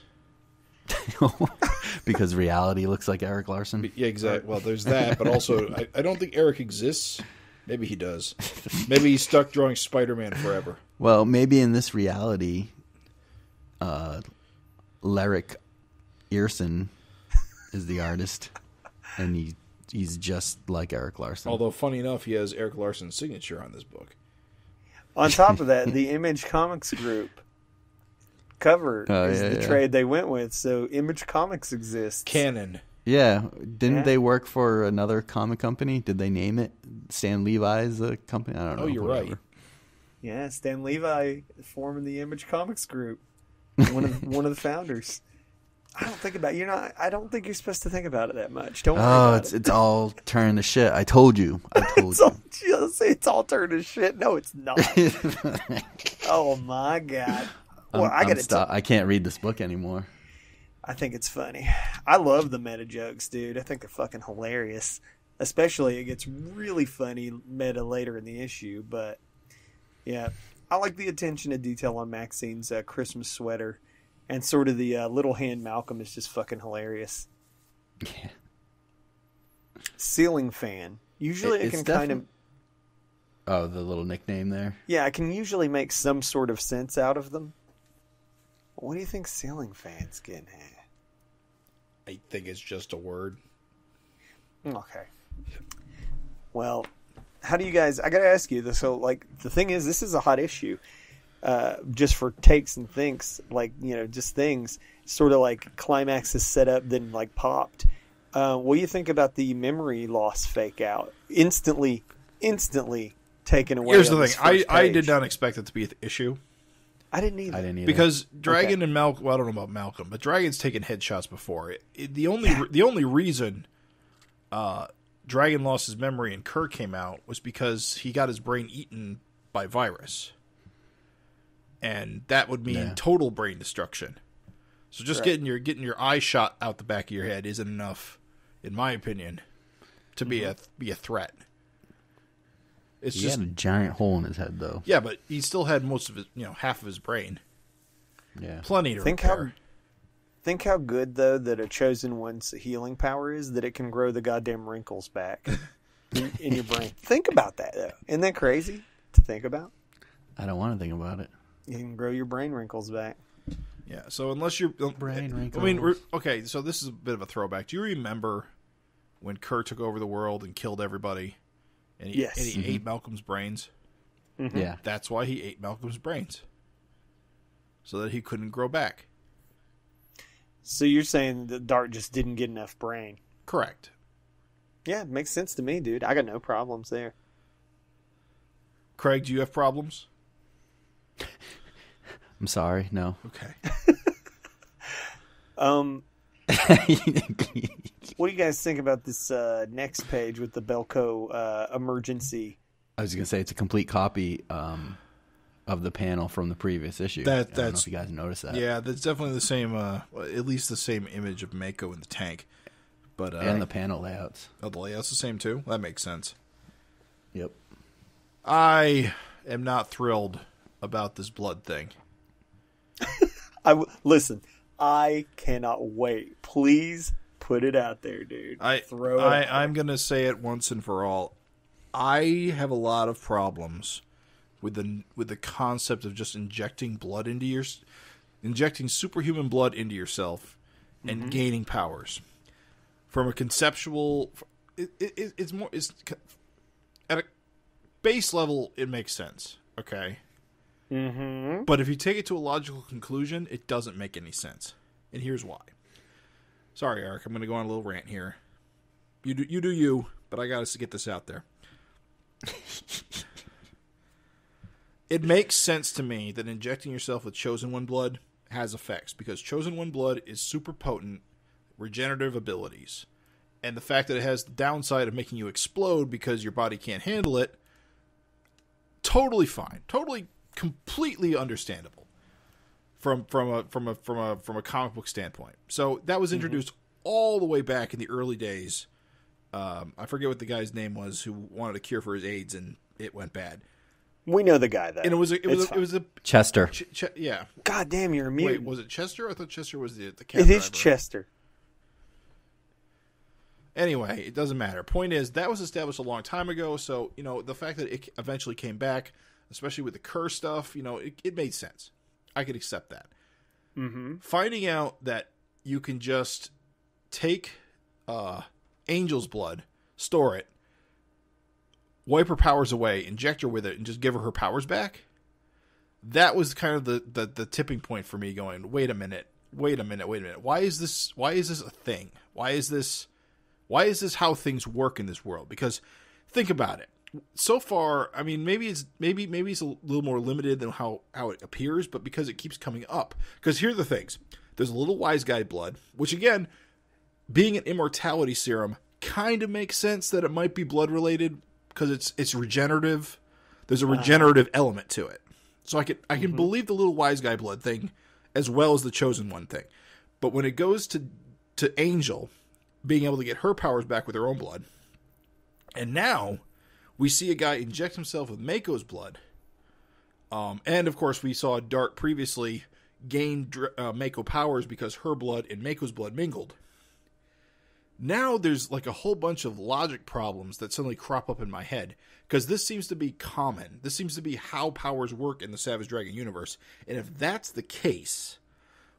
Because reality looks like Eric Larson. Yeah, exactly. Well, there's that, but also I don't think Eric exists. Maybe he does. Maybe he's stuck drawing Spider-Man forever. Well, maybe in this reality, Larrick Earson is the artist, and he's just like Eric Larson. Although, funny enough, he has Eric Larson's signature on this book. On top of that, the Image Comics Group cover is the trade they went with, so Image Comics exists. Canon. Yeah. Didn't they work for another comic company? Did they name it Stan Levi's company? I don't know. Oh, you're right. Yeah, Stan Levi forming the Image Comics Group. One of the founders. I don't think you're supposed to think about it that much. Don't worry about it. It's all turned to shit. I told you. It's all turned to shit. No, it's not. Oh my god. Well, I can't read this book anymore. I think it's funny. I love the meta jokes, dude. I think they're fucking hilarious. Especially it gets really funny meta later in the issue. But yeah, I like the attention to detail on Maxine's Christmas sweater, and sort of the little hand Malcolm is just fucking hilarious. Yeah. Ceiling fan. Usually I can kind of. Oh, the little nickname there. Yeah, I can usually make some sort of sense out of them. What do you think ceiling fan's getting at? I think it's just a word. Okay. Well, how do you guys... I gotta ask you this. So, like, the thing is, this is a hot issue. Just for takes and thinks. Like, just things. Sort of like climax is set up, then, like, popped. What do you think about the memory loss fake out? Instantly taken away. Here's the thing. I did not expect it to be an issue. I didn't either. Because Dragon and Malcolm, well, I don't know about Malcolm, but Dragon's taken headshots before. The only reason Dragon lost his memory and Kurt came out was because he got his brain eaten by virus. And that would mean total brain destruction. So just getting your eye shot out the back of your head isn't enough, in my opinion, to be a threat. He had a giant hole in his head, though. Yeah, but he still had most of his, half of his brain. Yeah, plenty to repair. Think how good though that a chosen one's healing power is. That it can grow the goddamn wrinkles back in your brain. Think about that though. Isn't that crazy to think about? I don't want to think about it. You can grow your brain wrinkles back. Yeah. So unless you're brain wrinkles. I mean, okay. So this is a bit of a throwback. Do you remember when Kurt took over the world and killed everybody? And he ate Malcolm's brains. Mm-hmm. Yeah. That's why he ate Malcolm's brains. So that he couldn't grow back. So you're saying that Dart just didn't get enough brain? Correct. Yeah, it makes sense to me, dude. I got no problems there. Craig, do you have problems? I'm sorry, no. Okay. What do you guys think about this next page with the Belko emergency? I was going to say it's a complete copy of the panel from the previous issue. I don't know if you guys noticed that. Yeah, that's definitely the same, at least the same image of Mako in the tank. But and the panel layouts. Oh, the layout's the same too? That makes sense. Yep. I am not thrilled about this blood thing. Listen, I cannot wait. Please put it out there, dude. I'm going to say it once and for all. I have a lot of problems with the concept of just injecting superhuman blood into yourself and gaining powers. From a conceptual, it's at a base level, it makes sense. Okay. Mm-hmm. But if you take it to a logical conclusion, it doesn't make any sense. And here's why. Sorry, Eric, I'm going to go on a little rant here. You do you, but I got to get this out there. It makes sense to me that injecting yourself with Chosen One blood has effects, because Chosen One blood is super potent regenerative abilities. And the fact that it has the downside of making you explode because your body can't handle it, totally fine. Totally, completely understandable from a comic book standpoint. So that was introduced all the way back in the early days. I forget what the guy's name was who wanted a cure for his AIDS and it went bad. We know the guy, though. And it was a Chester. Yeah. God damn, you're a mutant. Wait, was it Chester? I thought Chester was the cab It is driver. Chester. Anyway, it doesn't matter. Point is, that was established a long time ago, so, the fact that it eventually came back, especially with the curse stuff, it made sense. I could accept that. Mm-hmm. Finding out that you can just take Angel's blood, store it, wipe her powers away, inject her with it, and just give her powers back, that was kind of the tipping point for me going, wait a minute. Why is this a thing? Why is this how things work in this world? Because think about it. So far, I mean, maybe it's a little more limited than how it appears, but because it keeps coming up. Because here are the things. There's a little wise guy blood, which again, being an immortality serum, kind of makes sense that it might be blood related because it's regenerative. There's a regenerative element to it. So I can believe the little wise guy blood thing as well as the Chosen One thing. But when it goes to Angel being able to get her powers back with her own blood, and now we see a guy inject himself with Mako's blood, and of course we saw Dart previously gain Mako powers because her blood and Mako's blood mingled. Now there's like a whole bunch of logic problems that suddenly crop up in my head, because this seems to be common. This seems to be how powers work in the Savage Dragon universe. And if that's the case,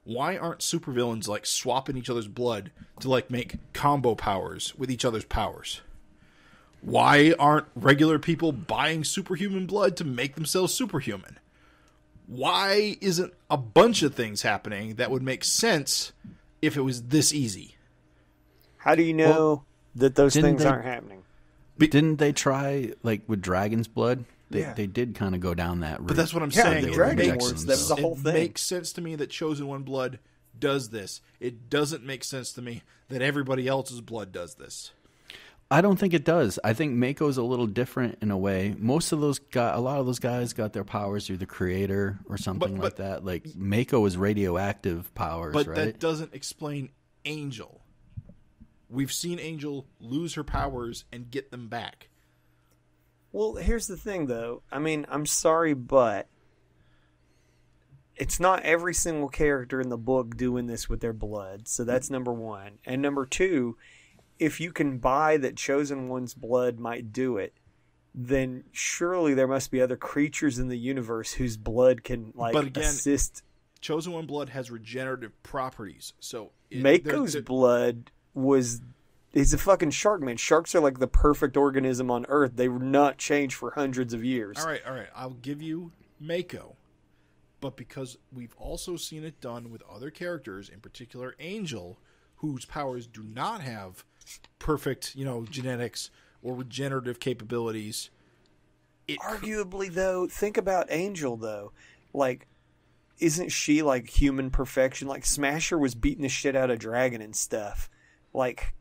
why aren't supervillains like swapping each other's blood to like make combo powers with each other's powers? Why aren't regular people buying superhuman blood to make themselves superhuman? Why isn't a bunch of things happening that would make sense if it was this easy? How do you know that those things aren't happening? Didn't they try, like, with Dragon's blood? They did kind of go down that route. But that's what I'm saying. Dragon Wars, that was the whole thing. It makes sense to me that Chosen One blood does this. It doesn't make sense to me that everybody else's blood does this. I don't think it does. I think Mako's a little different in a way. Most of those guys, a lot of those guys got their powers through the Creator or something like that. Like, Mako is radioactive powers, right? But that doesn't explain Angel. We've seen Angel lose her powers and get them back. Well, here's the thing, though. I mean, I'm sorry, but it's not every single character in the book doing this with their blood. So that's number one. And number two, if you can buy that Chosen One's blood might do it, then surely there must be other creatures in the universe whose blood can, like, assist. Chosen One blood has regenerative properties. So Mako's blood was He's a fucking shark, man. Sharks are like the perfect organism on Earth. They were not changed for hundreds of years. All right. I'll give you Mako. But because we've also seen it done with other characters, in particular Angel, whose powers do not have perfect, genetics or regenerative capabilities. Arguably, though, think about Angel, though. Like, isn't she, like, human perfection? Like, Smasher was beating the shit out of Dragon and stuff. Like,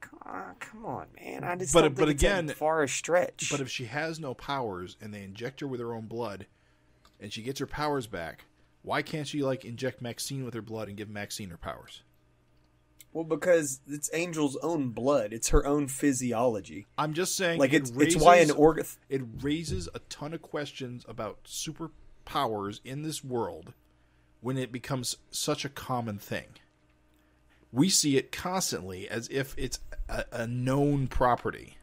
come on, man. I just don't think it's as far a stretch. But if she has no powers and they inject her with her own blood and she gets her powers back, why can't she, like, inject Maxine with her blood and give Maxine her powers? Well, because it's Angel's own blood. It's her own physiology. I'm just saying, like it's why an organ. It raises a ton of questions about superpowers in this world when it becomes such a common thing. We see it constantly as if it's a known property,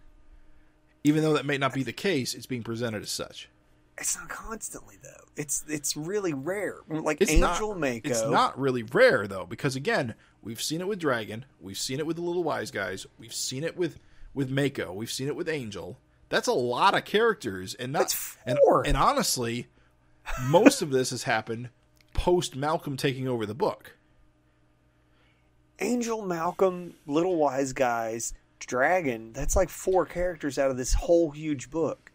even though that may not be the case. It's being presented as such. It's not constantly though. It's really rare. Like it's Angel Mako. It's not really rare though, because again, we've seen it with Dragon, we've seen it with the Little Wise Guys, we've seen it with Mako, we've seen it with Angel. That's a lot of characters, and That's 4. And honestly, most of this has happened post Malcolm taking over the book. Angel, Malcolm, Little Wise Guys, Dragon. That's like 4 characters out of this whole huge book.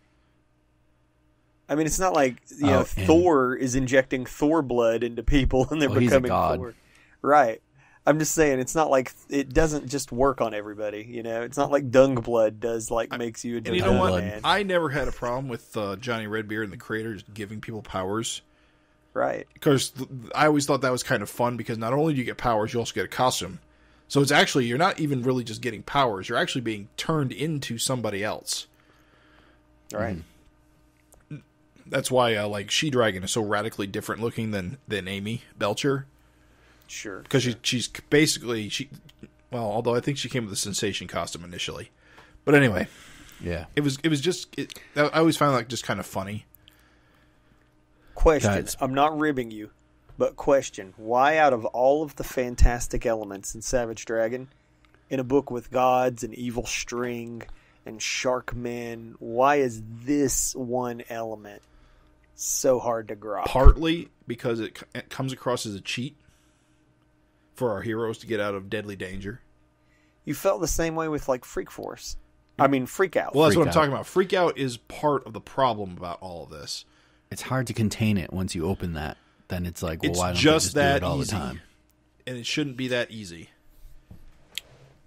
I mean, it's not like Thor is injecting Thor blood into people and they're becoming Thor. Right. I'm just saying, it's not like it doesn't just work on everybody. It's not like dung blood does makes you a dung blood. And you know what? Man. I never had a problem with Johnny Redbeard and the creators giving people powers. Right. Because I always thought that was kind of fun because not only do you get powers, you also get a costume. So it's actually, you're not even really just getting powers. You're actually being turned into somebody else. Right. Mm-hmm. That's why She-Dragon is so radically different looking than Amy Belcher. Sure. Because she's basically, although I think she came with a Sensation costume initially. But anyway. Yeah. It was I always found that just kind of funny. Question. I'm not ribbing you, but question. Why out of all of the fantastic elements in Savage Dragon, in a book with gods and evil string and shark men, why is this one element so hard to grok? Partly because it comes across as a cheat for our heroes to get out of deadly danger. You felt the same way with Freak Force. I mean, Freak Out. Well, that's what I'm talking about. Freak Out is part of the problem about all of this. It's hard to contain it once you open that. Then it's like, well, it's why don't just they just that do it all easy. the time? And it shouldn't be that easy.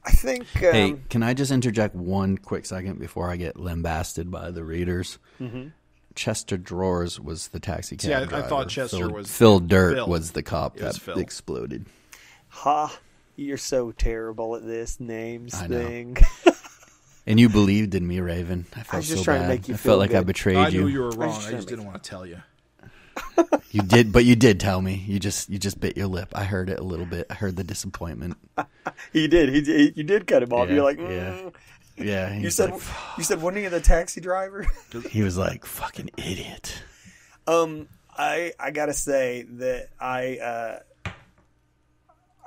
I think... hey, can I just interject one quick second before I get lambasted by the readers? Mm-hmm. Chester Drawers was the taxi cab driver. I thought Chester was... Phil Dirt was the cop that exploded. Ha! You're so terrible at this names thing. And you believed in me, Raven. I felt just so trying bad. to make you I feel felt like good. I betrayed I you. knew you were wrong. I just didn't want to tell you. You did, but you did tell me. You just bit your lip. I heard it a little bit. I heard the disappointment. He did. You did cut him off. Yeah, You're like, yeah. You said wasn't he the taxi driver? He was like, fucking idiot. I gotta say that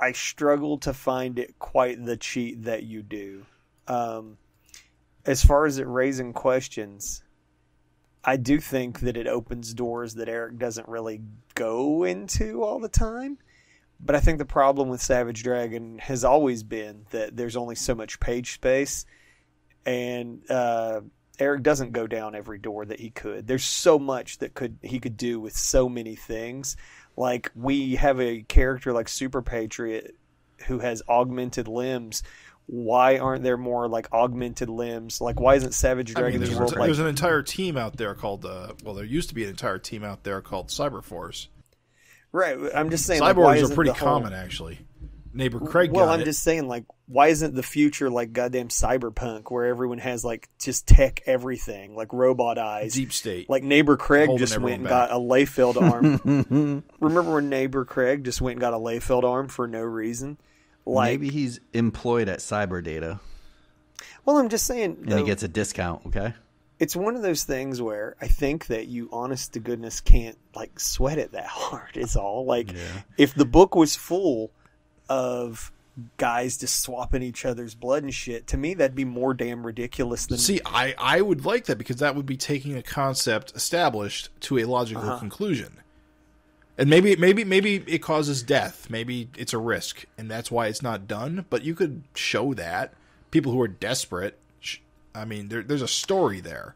I struggle to find it quite the cheat that you do. As far as it raising questions, I do think that it opens doors that Eric doesn't really go into all the time. But I think the problem with Savage Dragon has always been that there's only so much page space, and Eric doesn't go down every door that he could. There's so much that he could do with so many things. Like, we have a character like Super Patriot who has augmented limbs. Why aren't there more augmented limbs? Why isn't Savage Dragon's world there's an entire team out there called there used to be an entire team out there called Cyberforce. Right, I'm just saying cyborgs are pretty common actually. Neighbor Craig got I'm just saying why isn't the future goddamn cyberpunk where everyone has just tech everything, robot eyes, deep state, Neighbor Craig just went and got a Layfield arm. Remember when Neighbor Craig just went and got a Layfield arm for no reason? Maybe he's employed at Cyber Data. Well, I'm just saying, and he gets a discount. Okay, it's one of those things where I think that you, honest to goodness, can't sweat it that hard. Is all. If the book was full of guys just swapping each other's blood and shit. To me, that'd be more damn ridiculous than... See, I would like that, because that would be taking a concept established to a logical conclusion. And maybe it causes death. Maybe it's a risk, and that's why it's not done. But you could show that. People who are desperate, I mean, there's a story there.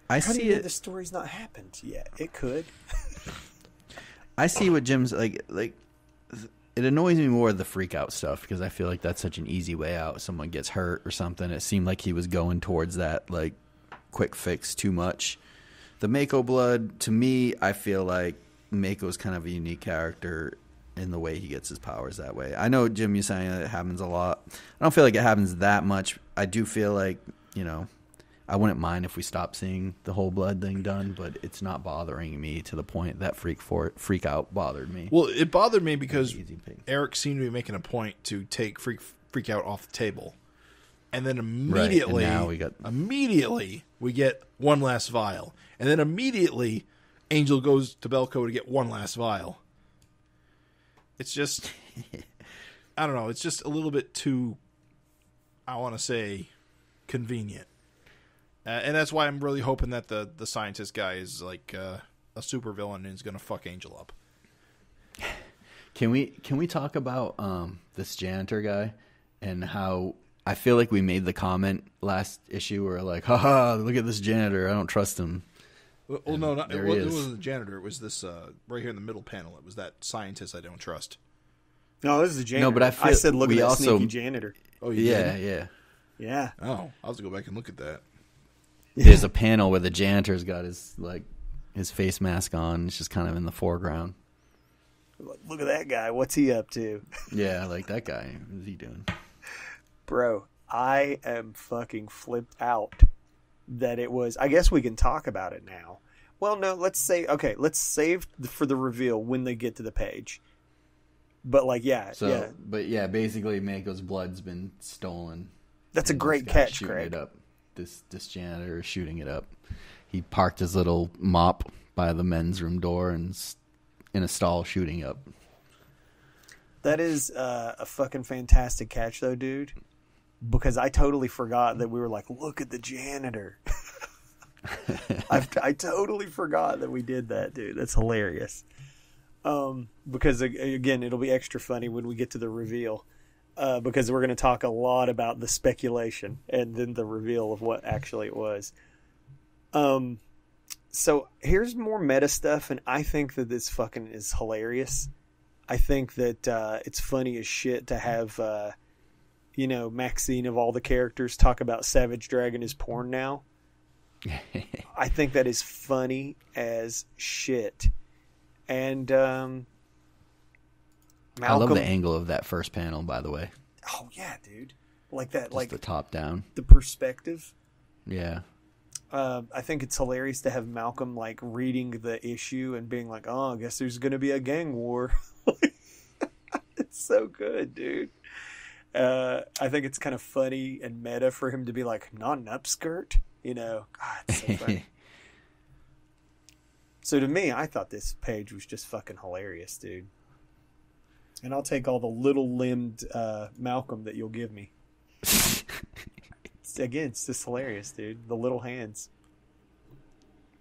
How do you know the story's not happened yet? It could. I see what Jim's like. It annoys me more the freak out stuff, because I feel like that's such an easy way out. Someone gets hurt or something. It seemed like he was going towards that like quick fix too much. The Mako blood, to me, I feel like Mako's kind of a unique character in the way he gets his powers that way. I know, Jim, you're saying it happens a lot. I don't feel like it happens that much. I do feel like, I wouldn't mind if we stopped seeing the whole blood thing done, but it's not bothering me to the point that freak out bothered me. Well, it bothered me because Eric seemed to be making a point to take freak out off the table, and then immediately, immediately we get one last vial, and then immediately Angel goes to Belko to get one last vial. It's just, I don't know. It's just a little bit too, I want to say, convenient. And that's why I'm really hoping that the scientist guy is like a supervillain and is going to fuck Angel up. Can we talk about this janitor guy and how I feel like we made the comment last issue where like, haha, look at this janitor, I don't trust him. Well, it wasn't the janitor. It was this right here in the middle panel. It was that scientist I don't trust. No, this is the janitor. No, but I said look at that sneaky janitor. Oh, yeah. Oh, I'll have to go back and look at that. There's a panel where the janitor's got his face mask on. It's just kind of in the foreground. Look at that guy. What's he up to? Yeah, like that guy. What's he doing? Bro, I am fucking flipped out that it was... I guess we can talk about it now. Well, no, let's save for the reveal when they get to the page. But basically Mako's blood's been stolen. That's a great catch, Craig. It up. This janitor is shooting it up. He parked his little mop by the men's room door and in a stall shooting up. That is a fucking fantastic catch, though, dude. Because I totally forgot that we were like, look at the janitor. I totally forgot that we did that, dude. That's hilarious. Because, again, it'll be extra funny when we get to the reveal. Because we're going to talk a lot about the speculation and then the reveal of what actually it was. So here's more meta stuff, and I think that this fucking is hilarious. I think that it's funny as shit to have, Maxine of all the characters talk about Savage Dragon as porn now. I think that is funny as shit. And I love the angle of that first panel, by the way. Oh, yeah, dude. Like that, just like the top down. The perspective. Yeah. I think it's hilarious to have Malcolm, like, reading the issue and being like, oh, I guess there's going to be a gang war. It's so good, dude. I think it's kind of funny and meta for him to be like, not an upskirt? God, it's so funny. So to me, I thought this page was just fucking hilarious, dude. And I'll take all the little-limbed Malcolm that you'll give me. It's just hilarious, dude. The little hands.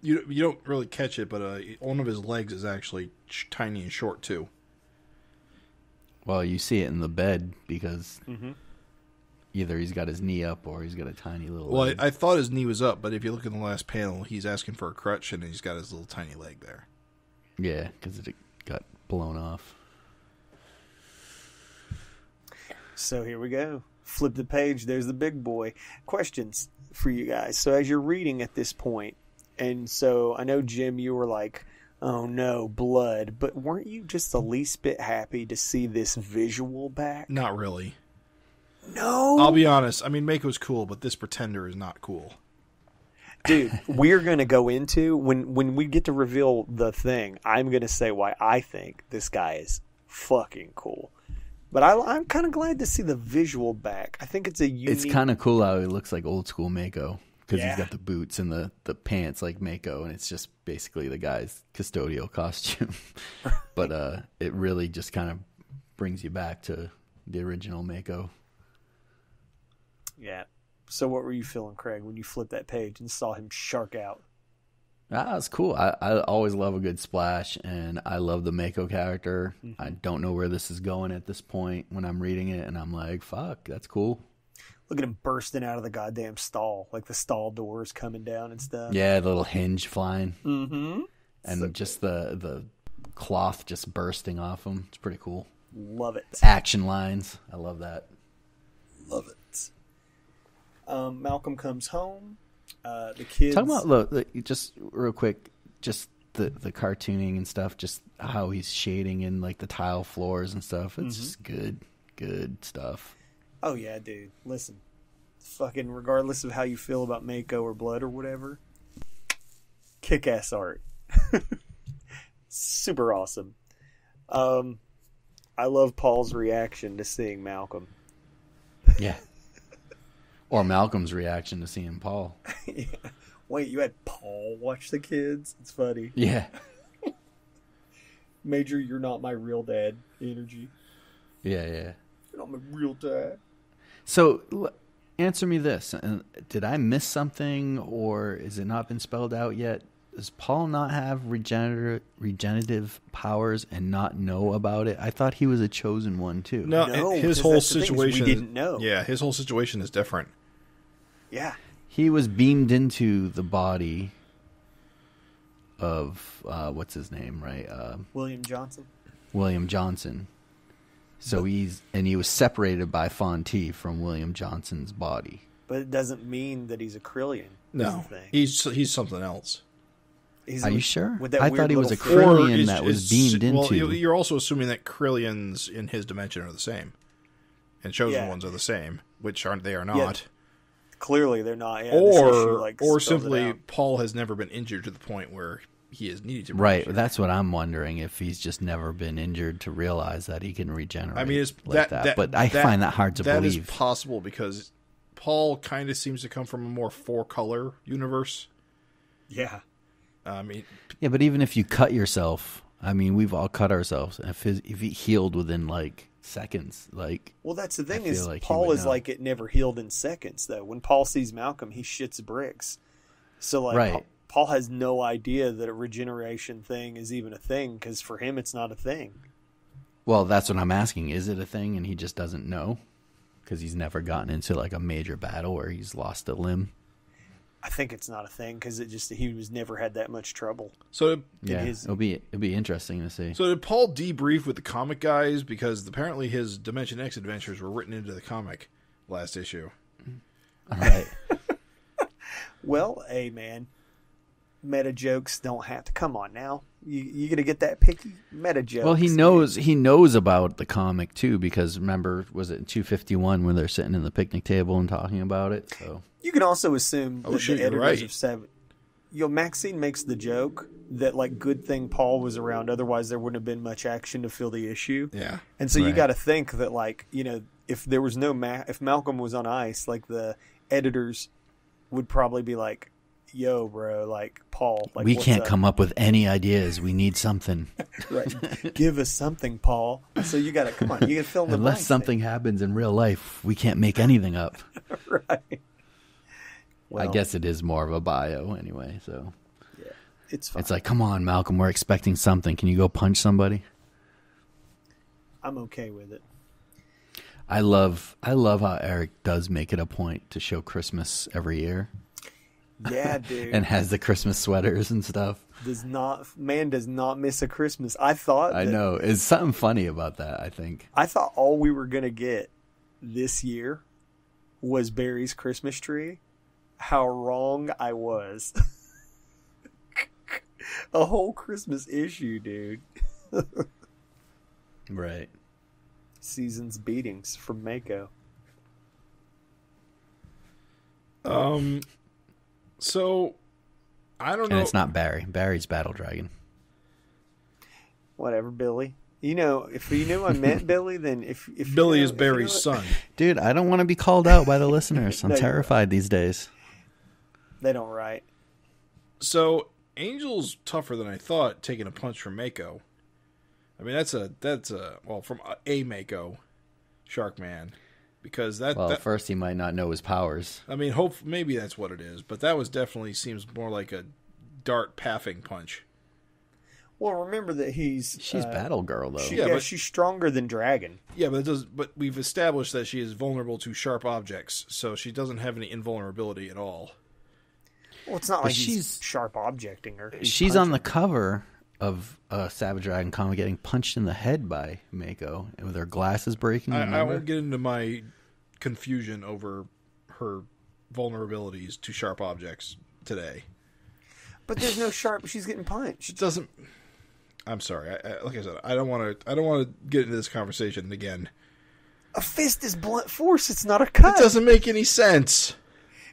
You don't really catch it, but one of his legs is actually tiny and short, too. Well, you see it in the bed because either he's got his knee up or he's got a tiny little leg. Well, I thought his knee was up, but if you look in the last panel, he's asking for a crutch, and he's got his little tiny leg there. Yeah, because it got blown off. So here we go. Flip the page. There's the big boy. Questions for you guys. So as you're reading at this point, and so I know, Jim, you were like, oh no, blood. But weren't you just the least bit happy to see this visual back? Not really. No? I'll be honest. I mean, Mako's cool, but this pretender is not cool. Dude, we're going to go into, when we get to reveal the thing, I'm going to say why I think this guy is fucking cool. But I'm kind of glad to see the visual back. I think it's a unique... It's kind of cool how he looks like old school Mako. Because he's got the boots and the pants like Mako. And it's just basically the guy's custodial costume. But it really just kind of brings you back to the original Mako. Yeah. So what were you feeling, Craig, when you flipped that page and saw him shark out? Ah, it's cool. I always love a good splash, and I love the Mako character. Mm-hmm. I don't know where this is going at this point when I'm reading it, and I'm like, fuck, that's cool. Look at him bursting out of the goddamn stall, like the stall doors coming down and stuff. Yeah, the little hinge flying. Mm-hmm. And So just the cloth just bursting off him. It's pretty cool. love it. Action lines. I love that. Love it. Malcolm comes home. The kids. Talk about, look, just real quick, just the cartooning and stuff, just how he's shading in like the tile floors and stuff. It's just good stuff. Oh yeah, dude. Listen, fucking regardless of how you feel about Mako or Blood or whatever, kick-ass art. Super awesome. I love Paul's reaction to seeing Malcolm. Yeah. Or Malcolm's reaction to seeing Paul. Yeah. Wait, you had Paul watch the kids? It's funny. Yeah. Major, you're not my real dad energy. Yeah, yeah. You're not my real dad. So, answer me this. Did I miss something, or is it not been spelled out yet? Does Paul not have regenerative powers and not know about it? I thought he was a chosen one, too. No, his whole situation... we didn't know. Yeah, his whole situation is different. Yeah. He was beamed into the body of, what's his name, right? William Johnson. William Johnson. So he was separated by Fonte from William Johnson's body. But it doesn't mean that he's a Krillian. No, he's something else. Are you sure? With that I weird thought he was a little fin. Krillian that was beamed into. Well, you're also assuming that Krillians in his dimension are the same, and chosen ones are the same, which aren't. They are not. Yeah, clearly, they're not. Yeah, this issue, or spells it simply out. Paul has never been injured to the point where he is needed to be Right, injured. that's what I'm wondering, if he's just never been injured to realize that he can regenerate. I mean, it's like that. But I find that hard to That believe. is possible because Paul kind of seems to come from a more four-color universe. Yeah. I mean, Yeah, but even if you cut yourself, I mean, we've all cut ourselves. If he healed within like seconds, like, Well, that's the thing I feel is like he Paul would is know. like it never healed in seconds though. When Paul sees Malcolm, he shits bricks. So like Right. Paul has no idea that a regeneration thing is even a thing because for him it's not a thing. well, that's what I'm asking. Is it a thing and he just doesn't know because he's never gotten into like a major battle where he's lost a limb? I think it's not a thing because he was never had that much trouble. so Yeah, his- it'll be interesting to see. did Paul debrief with the comic guys because apparently his Dimension X adventures were written into the comic last issue. All right. Well, hey man, meta jokes don't have to come on now. You gonna get that picky? Meta jokes. Well, he knows about the comic too because remember, was it in 251 when they're sitting in the picnic table and talking about it? So You can also assume that shit, the you're editors right. of Savage. Maxine makes the joke that like good thing Paul was around, otherwise there wouldn't have been much action to fill the issue. Yeah. And so you Right. got to think that like if there was no if Malcolm was on ice, like the editors would probably be like, "Yo, bro, like Paul, like we what's can't up? come up with any ideas. We need something. Right. Give us something, Paul." So you got to come on, you got to fill in the Unless blanks, something happens in real life, we can't make anything up. man. Right. I guess it is more of a bio anyway. So Yeah, it's fine. it's like, come on, Malcolm, we're expecting something. Can you go punch somebody? I'm okay with it. I love how Eric does make it a point to show Christmas every year Yeah, dude. and has the Christmas sweaters and stuff. does not miss a Christmas. I thought I know. It's something funny about that, I think. I thought all we were gonna get this year was Barry's Christmas tree. How wrong I was. A whole Christmas issue, dude. Right. Season's beatings from Mako. So I don't And know. it's not Barry. Barry's Battle Dragon. Whatever, Billy. If you knew I meant Billy, then if Billy you is know- if you know Barry's it- son. Dude, I don't want to be called out by the listeners. I'm No, you're terrified these days. They don't write. So Angel's tougher than I thought, taking a punch from Mako. I mean, that's a from a Mako. Sharkman. Because first he might not know his powers. I mean, maybe that's what it is, but that was definitely seems more like a dart pathing punch. Well, remember that she's Battle Girl though. But she's stronger than Dragon. Yeah, but we've established that she is vulnerable to sharp objects, so she doesn't have any invulnerability at all. Well, it's not like he's sharp objecting her. She's on the cover of a Savage Dragon comic getting punched in the head by Mako with her glasses breaking. I won't get into my confusion over her vulnerabilities to sharp objects today. But there's no sharp. She's getting punched. It doesn't. I'm sorry. Like I said, I don't want to get into this conversation again. A fist is blunt force. It's not a cut. It doesn't make any sense.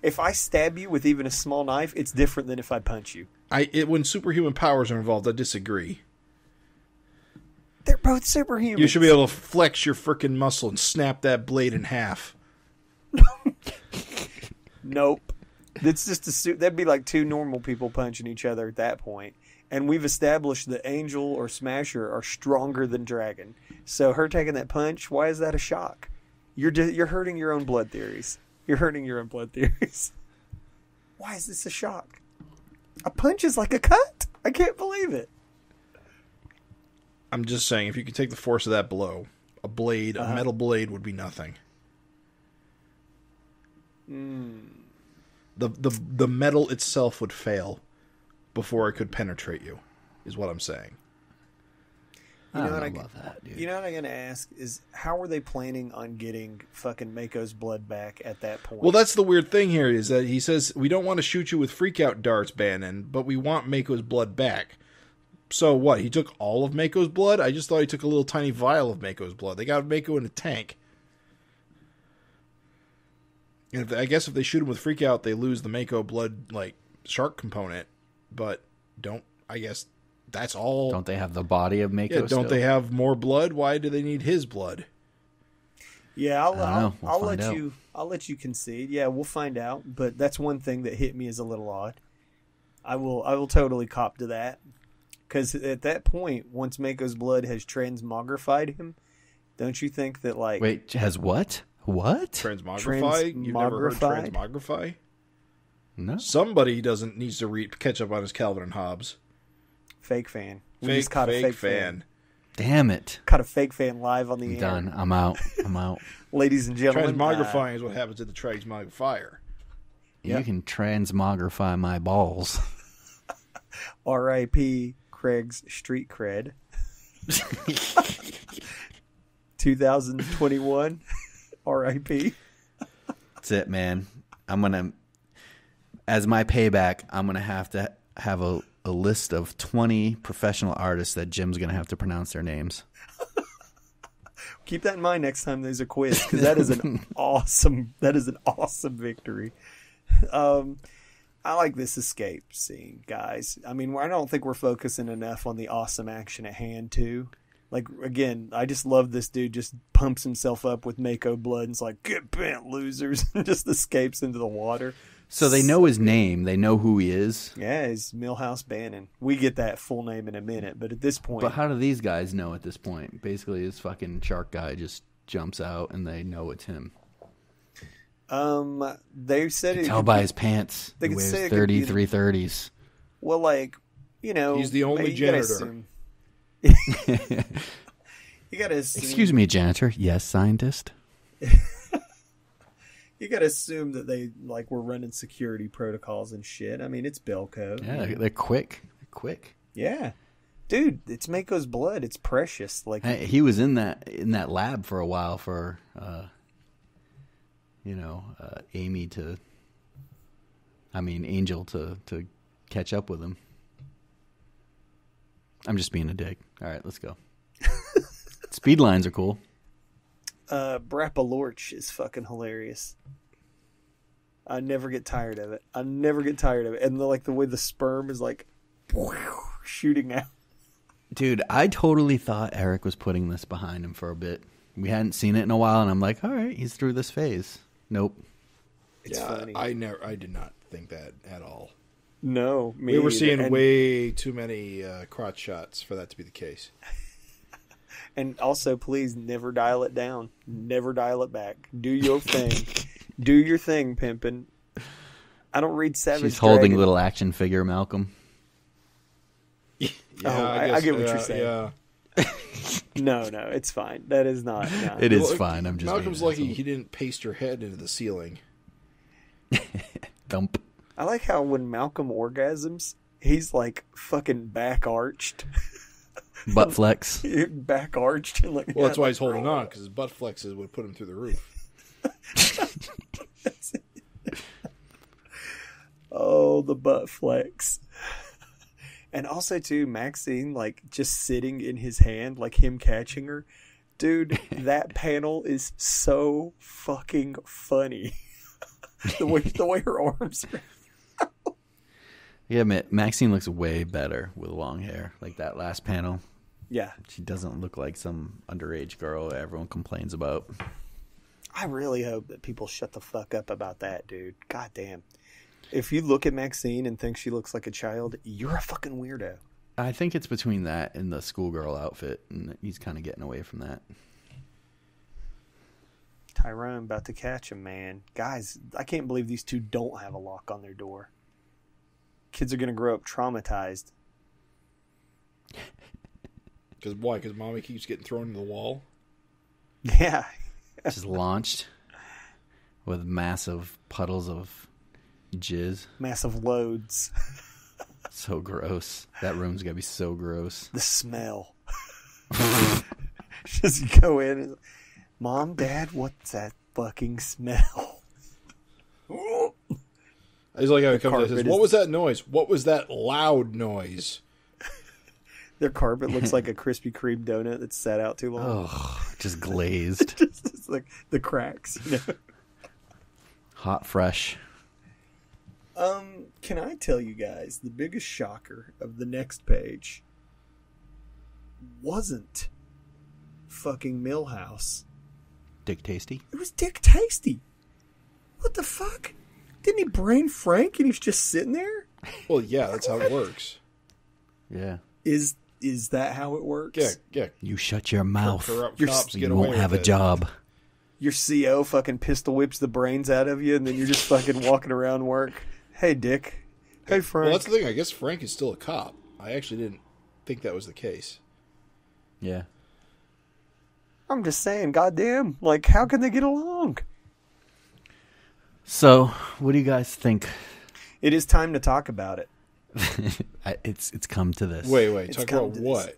If I stab you with even a small knife, it's different than if I punch you. When superhuman powers are involved, I disagree. They're both superhumans. You should be able to flex your freaking muscle and snap that blade in half. Nope. It's just that'd be like two normal people punching each other at that point. And we've established that Angel or Smasher are stronger than Dragon. So her taking that punch, why is that a shock? You're hurting your own blood theories. You're hurting your own blood theories. Why is this a shock? A punch is like a cut. I can't believe it. I'm just saying, if you could take the force of that blow, a metal blade would be nothing. The metal itself would fail before it could penetrate you, is what I'm saying. You know what I'm going to ask is, how are they planning on getting fucking Mako's blood back at that point? Well, that's the weird thing here, is that he says, we don't want to shoot you with freak-out darts, Bannon, but we want Mako's blood back. So what, he took all of Mako's blood? I just thought he took a little tiny vial of Mako's blood. They got Mako in a tank. And I guess if they shoot him with freak-out, they lose the Mako blood, shark component. But I guess that's all. Don't they have the body of Mako? Yeah, don't they have more blood? Why do they need his blood? Yeah, I'll let you concede. Yeah, we'll find out. But that's one thing that hit me as a little odd. I will totally cop to that, because at that point, once Mako's blood has transmogrified him, don't you think that wait, has what? What? Transmogrify? You've never heard transmogrify? No. Somebody needs to catch up on his Calvin and Hobbes. Fake fan. We Fake just caught a fake fan. Damn it. Caught a fake fan live on the air. Done. I'm out. Ladies and gentlemen. Transmogrifying is what happens to the transmogrifier. You can transmogrify my balls. R.I.P. Craig's street cred. 2021. R.I.P. That's it, man. As my payback, I'm going to have a list of 20 professional artists that Jim's going to have to pronounce their names. Keep that in mind next time there's a quiz, because that is an awesome victory. I like this escape scene, guys. I mean, I don't think we're focusing enough on the awesome action at hand, too. Again, I just love this dude just pumps himself up with Mako blood and is like, get bent, losers, and just escapes into the water. So they know his name. They know who he is. Yeah, he's Milhouse Bannon. We get that full name in a minute, but at this point... But how do these guys know at this point? Basically, this fucking shark guy just jumps out and they know it's him. They said it... Tell by his pants. He wears 3330s. Well, he's the only janitor. You gotta assume... Excuse me, janitor. Yes, scientist. You gotta assume that they were running security protocols and shit. I mean, it's Belco. Yeah, they're quick. Yeah, dude, it's Mako's blood. It's precious. He was in that lab for a while for Angel to catch up with him. I'm just being a dick. All right, let's go. Speed lines are cool. Brappa Lorch is fucking hilarious. I never get tired of it. And the way the sperm is shooting out. Dude, I totally thought Eric was putting this behind him for a bit. We hadn't seen it in a while, and I'm like, all right, he's through this phase. Nope. It's funny. I did not think that at all. No, we were seeing way too many crotch shots for that to be the case. And also, please never dial it down. Never dial it back. Do your thing. Do your thing, pimpin'. I don't read Savage She's holding Dragon. a little action figure, Malcolm. Yeah, I get what you're saying. Yeah. No, it's fine. That is not. No. It is fine. I'm just Malcolm's lucky he didn't paste her head into the ceiling. Thump. I like how when Malcolm orgasms, he's like fucking back arched. Butt flex. Back arched. Like, Well, that's why he's holding on, because his butt flexes would put him through the roof. Oh, the butt flex. And also, too, Maxine, like, just sitting in his hand, like him catching her. Dude, that panel is so fucking funny. the way her arms are. Yeah, Maxine looks way better with long hair. Like that last panel. Yeah. She doesn't look like some underage girl everyone complains about. I really hope that people shut the fuck up about that, dude. God damn. If you look at Maxine and think she looks like a child, you're a fucking weirdo. I think it's between that and the schoolgirl outfit, and he's kind of getting away from that. Tyrone about to catch him, man. Guys, I can't believe these two don't have a lock on their door. Kids are going to grow up traumatized. Because why? Because mommy keeps getting thrown into the wall? Yeah. Just launched with massive puddles of jizz. Massive loads. So gross. That room's got to be so gross. The smell. Just go in and... Mom, Dad, what's that fucking smell? I just like how he comes and says, what was that noise? What was that loud noise? Their carpet looks like a Krispy Kreme donut that's sat out too long. Oh, just glazed. It's like the cracks, you know? Hot, fresh. Can I tell you guys, the biggest shocker of the next page wasn't fucking Millhouse. Dick Tasty? It was Dick Tasty. What the fuck? Didn't he brain Frank and he's just sitting there? Well, yeah, that's how it works. Yeah. Is that how it works? Yeah. You shut your mouth. Corrupt You're- cops get You away won't have a with it. job. Your CO fucking pistol whips the brains out of you and then you're just fucking walking around work. Hey, Dick. Hey, Frank. Well, that's the thing. I guess Frank is still a cop. I actually didn't think that was the case. Yeah. I'm just saying, goddamn. Like, how can they get along? So, what do you guys think? It is time to talk about it. It's come to this. Wait. It's Talk come about to what? this.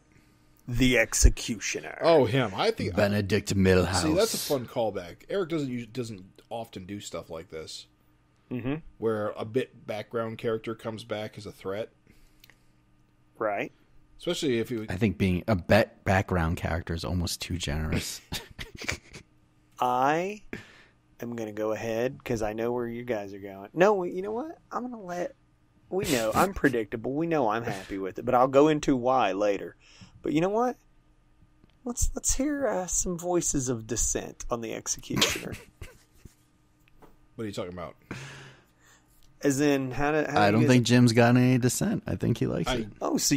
The Executioner. Oh, him. I think Benedict Milhouse. See, that's a fun callback. Eric doesn't often do stuff like this, where a bit background character comes back as a threat. Right. Especially if he would... I think being a background character is almost too generous. I am going to go ahead because I know where you guys are going. No, you know what? I'm going to let... We know. I'm predictable. We know I'm happy with it, but I'll go into why later. But you know what? Let's hear some voices of dissent on the Executioner. What are you talking about? As in, how I don't think Jim's got any dissent. I think he likes it. Oh, so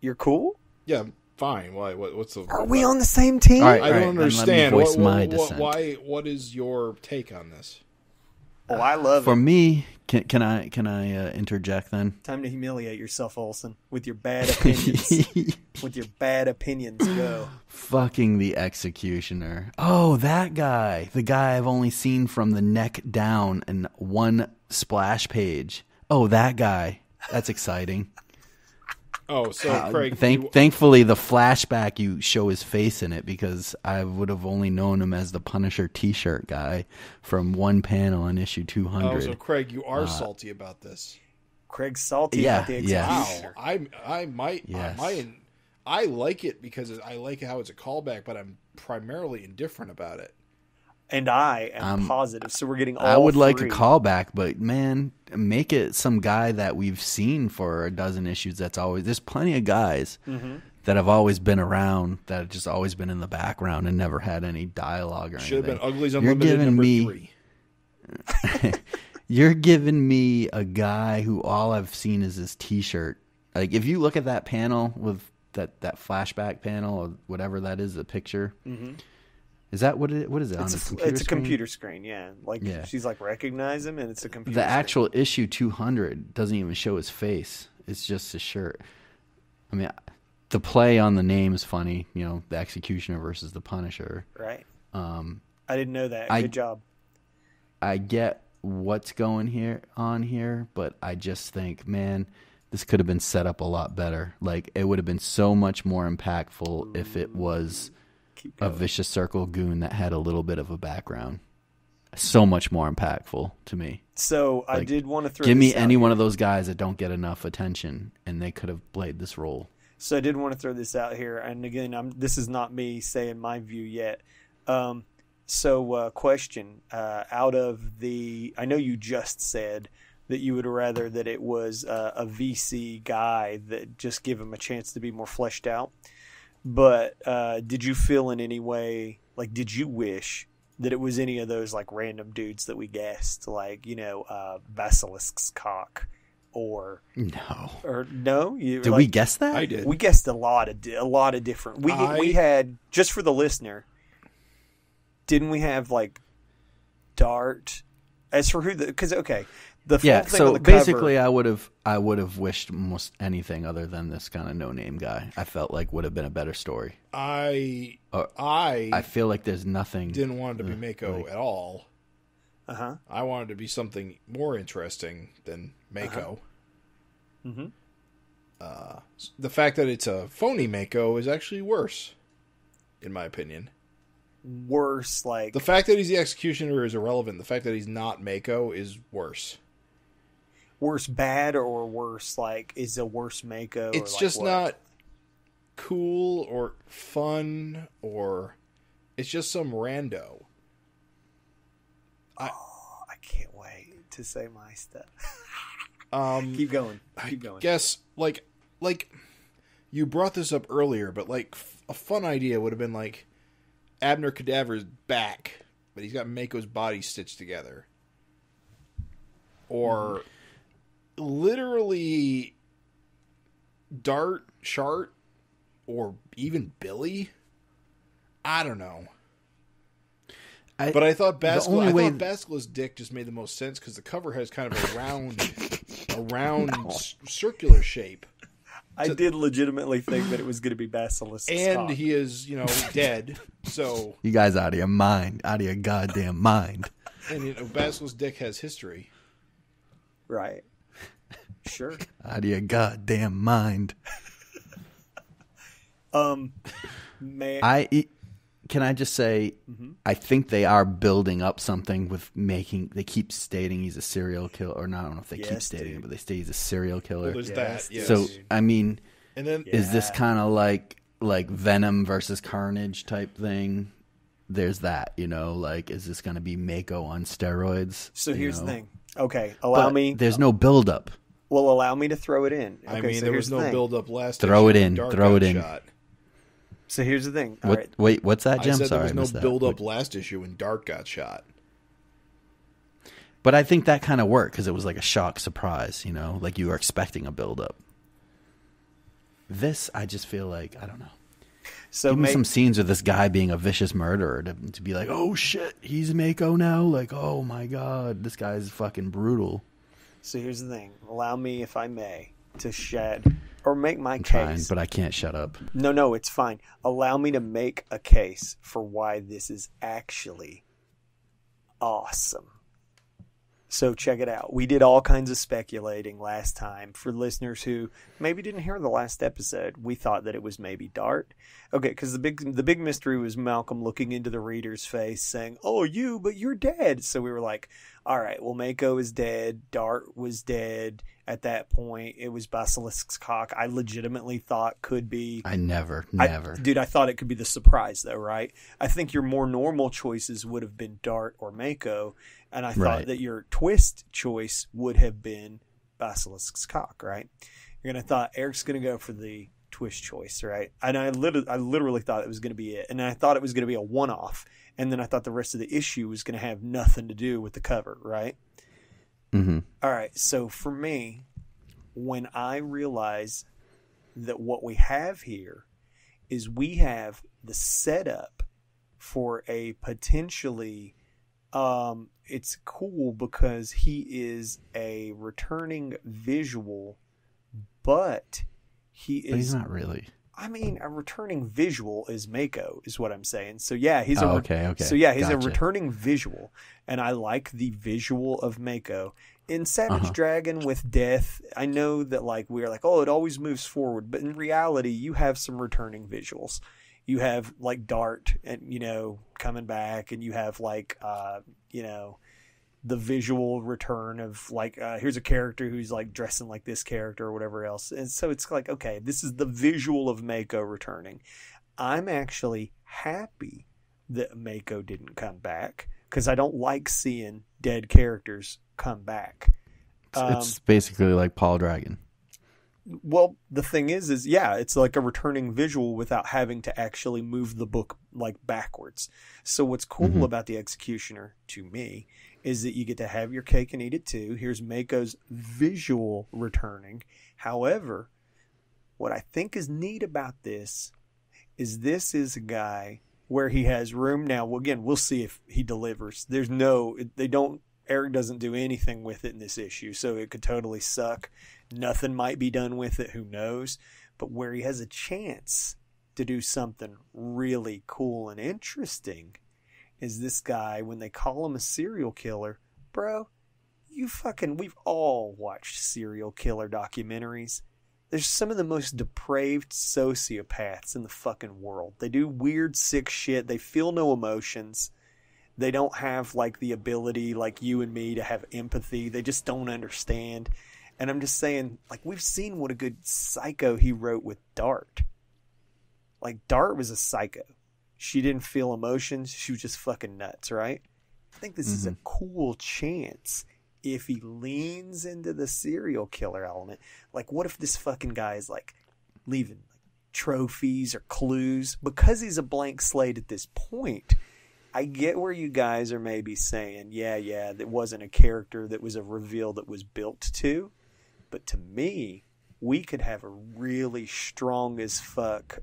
you're cool? Yeah, fine. Why? What's the... Are we on the same team? All right. I don't understand. Let me voice my dissent. What is your take on this? Oh, I love For it. me, can I interject then? Time to humiliate yourself, Olsen, with your bad opinions. With your bad opinions, go. Fucking the Executioner. Oh, that guy. The guy I've only seen from the neck down in one splash page. Oh, that guy. That's exciting. Oh, so Craig... Thankfully, the flashback, you show his face in it because I would have only known him as the Punisher T-shirt guy from one panel in issue 200. Oh, so Craig, you are salty about this. Craig's salty Yeah, about the yeah. Executioner. Wow. I like it because I like how it's a callback, but I'm primarily indifferent about it. And I am positive, so we're getting all I would like a three. callback, but man, make it some guy that we've seen for a dozen issues. There's plenty of guys that have always been around, that have just always been in the background and never had any dialogue or Should anything. have been Uglies Unlimited number 3. You're giving me a guy who all I've seen is his T-shirt. Like, if you look at that panel with that flashback panel or whatever that is, the picture. Mm-hmm. Is that what it? What is it? On the computer it's a screen? computer screen, yeah. She's like, recognize him, and it's a computer. The screen. actual issue 200 doesn't even show his face. It's just his shirt. I mean, the play on the name is funny. You know, the Executioner versus the Punisher. Right. I didn't know that. Good job. I get what's going on here, but I just think, man, this could have been set up a lot better. Like, it would have been so much more impactful if it was a Vicious Circle goon that had a little bit of a background. So much more impactful to me. So I did want to throw. Give me this any out one here. of those guys that don't get enough attention, and they could have played this role. So I did want to throw this out here, and again, this is not me saying my view yet. Question: out of the, I know you just said that you would rather that it was a VC guy that just give him a chance to be more fleshed out. But did you feel in any way, like, did you wish that it was any of those like random dudes that we guessed, like, you know, Basilisk's cock, or no? Did we guess that? I did. We guessed a lot of different. We had, just for the listener, didn't we have like Dart? As for who because okay. The thing so on the cover, basically I would have wished almost anything other than this kind of no-name guy. I felt like would have been a better story. I feel like there's nothing. Didn't want it to be Mako at all. Uh-huh. I wanted it to be something more interesting than Mako. Uh-huh. Mm-hmm. The fact that it's a phony Mako is actually worse, in my opinion. Worse, like, the fact that he's the Executioner is irrelevant. The fact that he's not Mako is worse. Worse bad, or worse like, is a worse Mako? It's like just what? not cool or fun, or it's just some rando. I can't wait to say my stuff. Keep going. I guess like you brought this up earlier, but like a fun idea would have been like Abner Cadaver's back, but he's got Mako's body stitched together. Or literally Dart, Shart, or even Billy. I don't know. But I thought Basilisk's dick just made the most sense because the cover has kind of a round circular shape. I did legitimately think that it was going to be Basilisk's and cock. he is, dead. So you guys out of your mind, out of your goddamn mind. And Basilisk's dick has history, right? Sure, out of your goddamn mind. Can I just say, I think they are building up something with they keep stating he's a serial killer, or not, I don't know if they keep stating it, but they say he's a serial killer. Well, there's that, yes. So, I mean, and then, is this kind of like Venom versus Carnage type thing? There's that, like, is this going to be Mako on steroids? So here's the thing. Okay, There's no build-up. Well, allow me to throw it in. Okay, there was no build-up last Throw it in. Dark Throw it in. Shot. So here's the thing. Right. Wait, what's that, Jim? I said Sorry, there was no build-up last issue when Dark got shot. But I think that kind of worked because it was like a shock surprise, like you were expecting a build-up. This, I just feel like, I don't know. So give me some scenes of this guy being a vicious murderer to be like, oh shit, he's Mako now? Like, oh my god, this guy's fucking brutal. So here's the thing. Allow me, if I may, to shed or make my case. Trying, but I can't shut up. No, it's fine. Allow me to make a case for why this is actually awesome. So check it out. We did all kinds of speculating last time. For listeners who maybe didn't hear the last episode, we thought that it was maybe Dart. Okay, because the big mystery was Malcolm looking into the reader's face saying, "Oh, but you're dead." So we were like, all right, well, Mako is dead. Dart was dead. At that point, it was Basilisk's cock. I legitimately thought could be... I never. I thought it could be the surprise, though, right? I think your more normal choices would have been Dart or Mako, and I thought that your twist choice would have been Basilisk's cock, right? You're going to thought Eric's going to go for the twist choice, right? And I literally thought it was going to be it, and I thought it was going to be a one-off, and then I thought the rest of the issue was going to have nothing to do with the cover, right? Mm-hmm. All right, so for me, when I realize that what we have here is we have the setup for a potentially it's cool because he is a returning visual, but he's not really. I mean, a returning visual is Mako, is what I'm saying. So yeah, he's okay. So yeah, he's Gotcha. a returning visual, and I like the visual of Mako. In Savage Dragon with Death, I know that like we're like, oh, it always moves forward, but in reality, you have some returning visuals. You have like Dart, and coming back, and you have like the visual return of like here's a character who's like dressing like this character or whatever else, and so it's like, okay, this is the visual of Mako returning. I'm actually happy that Mako didn't come back because I don't like seeing dead characters come back. It's basically like Paul Dragon. Well, the thing is yeah, it's like a returning visual without having to actually move the book like backwards. So what's cool about the Executioner to me is that you get to have your cake and eat it too. Here's Mako's visual returning. However, what I think is neat about this is a guy where he has room. Now, again, we'll see if he delivers. Eric doesn't do anything with it in this issue, so it could totally suck. Nothing might be done with it, who knows? But where he has a chance to do something really cool and interesting is this guy, when they call him a serial killer, bro, we've all watched serial killer documentaries. There's some of the most depraved sociopaths in the fucking world. They do weird, sick shit. They feel no emotions. They don't have like the ability like you and me to have empathy. They just don't understand. And I'm just saying, like, we've seen what a good psycho he wrote with Dart. Like, Dart was a psycho. She didn't feel emotions. She was just fucking nuts, right? I think this is a cool chance if he leans into the serial killer element. Like, what if this fucking guy is like leaving like trophies or clues? Because he's a blank slate at this point, I get where you guys are maybe saying, yeah, that wasn't a character that was a reveal that was built to. But to me, we could have a really strong as fuck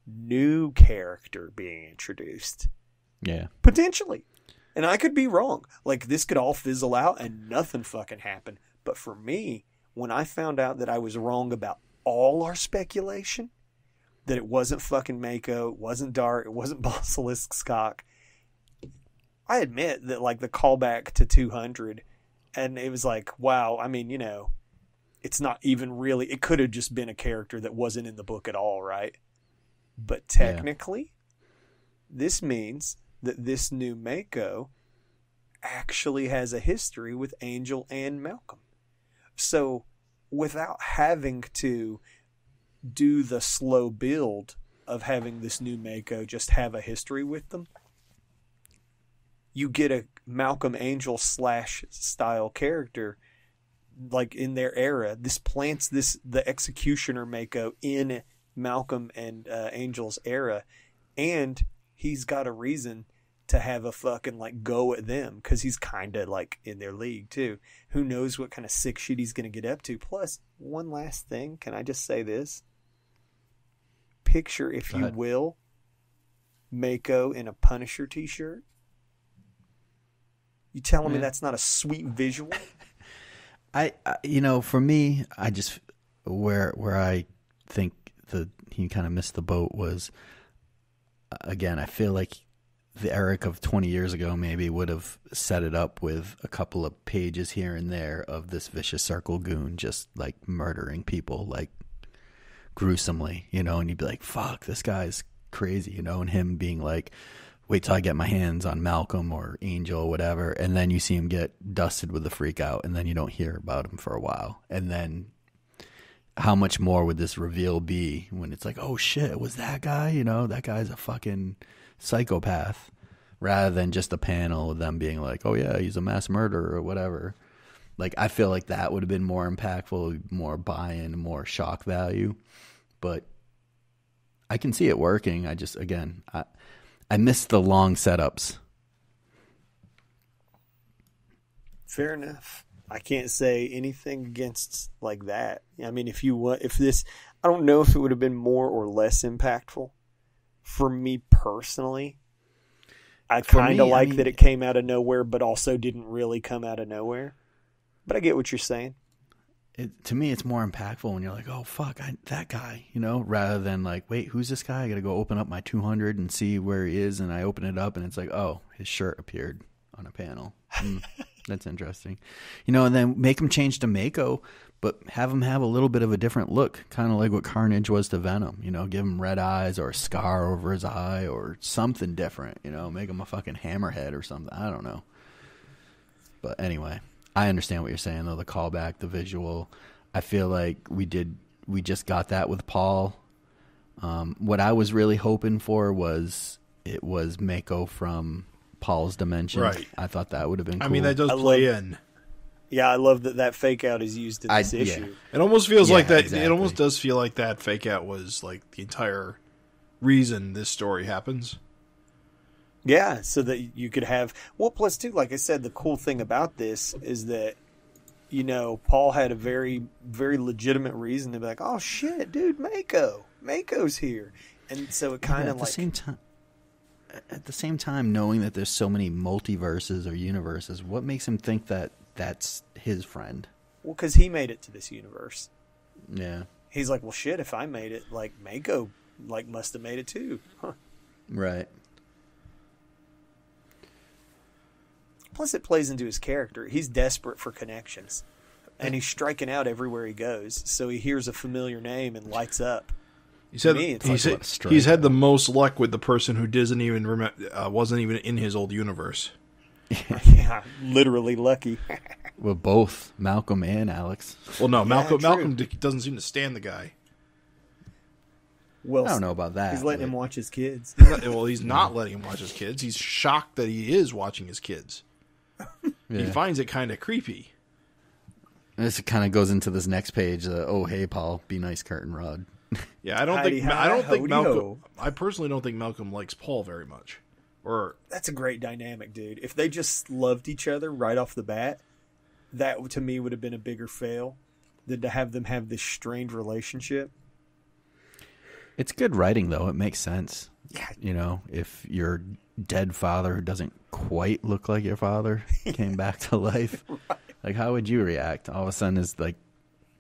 new character being introduced. Yeah. Potentially. And I could be wrong. Like, this could all fizzle out and nothing fucking happen. But for me, when I found out that I was wrong about all our speculation, that it wasn't fucking Mako, it wasn't Dart, it wasn't Basilisk's cock, I admit that, like, the callback to 200, and it was like, wow, I mean, it's not even really, it could have just been a character that wasn't in the book at all, right? But technically, this means that this new Mako actually has a history with Angel and Malcolm. So, without having to do the slow build of having this new Mako just have a history with them, you get a Malcolm Angel / style character like in their era. This plants the Executioner Mako in Malcolm and Angel's era, and he's got a reason to have a fucking like go at them because he's kind of like in their league too. Who knows what kind of sick shit he's going to get up to. Plus, one last thing, can I just say this? Picture, if you will, Mako in a Punisher t-shirt. You telling me that's not a sweet visual? I for me, I just where I think he kind of missed the boat was, again, I feel like the Eric of 20 years ago maybe would have set it up with a couple of pages here and there of this vicious circle goon just like murdering people like gruesomely, and you'd be like, fuck, this guy's crazy, and him being like, wait till I get my hands on Malcolm or Angel or whatever, and then you see him get dusted with the freak out, and then you don't hear about him for a while. And then how much more would this reveal be when it's like, oh shit, it was that guy? That guy's a fucking psychopath, rather than just a panel of them being like, oh yeah, he's a mass murderer or whatever. Like, I feel like that would have been more impactful, more buy-in, more shock value. But I can see it working. I just, again, I miss the long setups. Fair enough. I can't say anything against like that. I mean, I don't know if it would have been more or less impactful. For me personally, I kind of like that it came out of nowhere, but also didn't really come out of nowhere. But I get what you're saying. To me, it's more impactful when you're like, oh, fuck, that guy, you know, rather than like, wait, who's this guy? I got to go open up my 200 and see where he is. And I open it up and it's like, oh, his shirt appeared on a panel. That's interesting. You know, and then make him change to Mako, but have him have a little bit of a different look, kind of like what Carnage was to Venom. You know, give him red eyes or a scar over his eye or something different, you know, make him a fucking hammerhead or something. I don't know. But anyway. I understand what you're saying, though, the callback, the visual. I feel like we just got that with Paul. What I was really hoping for was Mako from Paul's dimension. Right. I thought that would have been cool. I mean, that does play in. Yeah, I love that fake out is used in this issue. Yeah. It almost feels like that. Exactly. It almost does feel like that fake out was like the entire reason this story happens. Yeah, so that you could have... Well, plus, too, like I said, the cool thing about this is that, you know, Paul had a very, very legitimate reason to be like, oh, shit, dude, Mako's here. And so it kind of like... At the same time, knowing that there's so many multiverses or universes, what makes him think that that's his friend? Well, because he made it to this universe. Yeah. He's like, well, shit, if I made it, like, Mako, like, must have made it too. Huh. Right. Plus, it plays into his character. He's desperate for connections. And he's striking out everywhere he goes. So he hears a familiar name and lights up. He's had the most luck with the person who doesn't even wasn't even in his old universe. Yeah, literally lucky. Well, both Malcolm and Alex. Well, no, Malcolm doesn't seem to stand the guy. Well, I don't know about that. He's letting him watch his kids. He's not letting him watch his kids. He's shocked that he is watching his kids. Yeah. He finds it kind of creepy. This kind of goes into this next page. Oh, hey, Paul, be nice, curtain rod. Yeah, I personally don't think Malcolm likes Paul very much. Or that's a great dynamic, dude. If they just loved each other right off the bat, that to me would have been a bigger fail than to have them have this strained relationship. It's good writing, though. It makes sense. Yeah. You know, if your dead father who doesn't quite look like your father came back to life, Right. Like, how would you react? All of a sudden, is like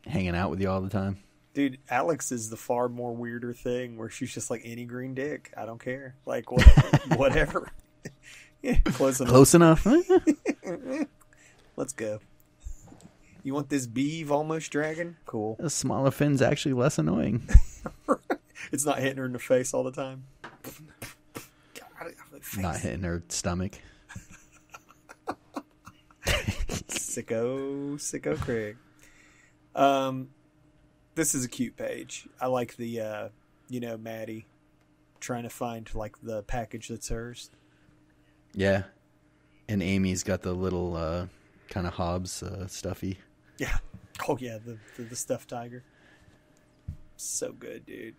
hanging out with you all the time. Dude, Alex is the far more weirder thing where she's just like any green dick. I don't care. Like, whatever. Yeah, close enough. Close enough. Let's go. You want this beeve almost dragon? Cool. The smaller fin's actually less annoying. It's not hitting her in the face all the time. Not hitting her stomach. Sicko Craig. This is a cute page. I like the, Maddie trying to find, like, the package that's hers. Yeah. And Amy's got the little kind of Hobbs stuffy. Yeah. Oh, yeah, the stuffed tiger. So good, dude.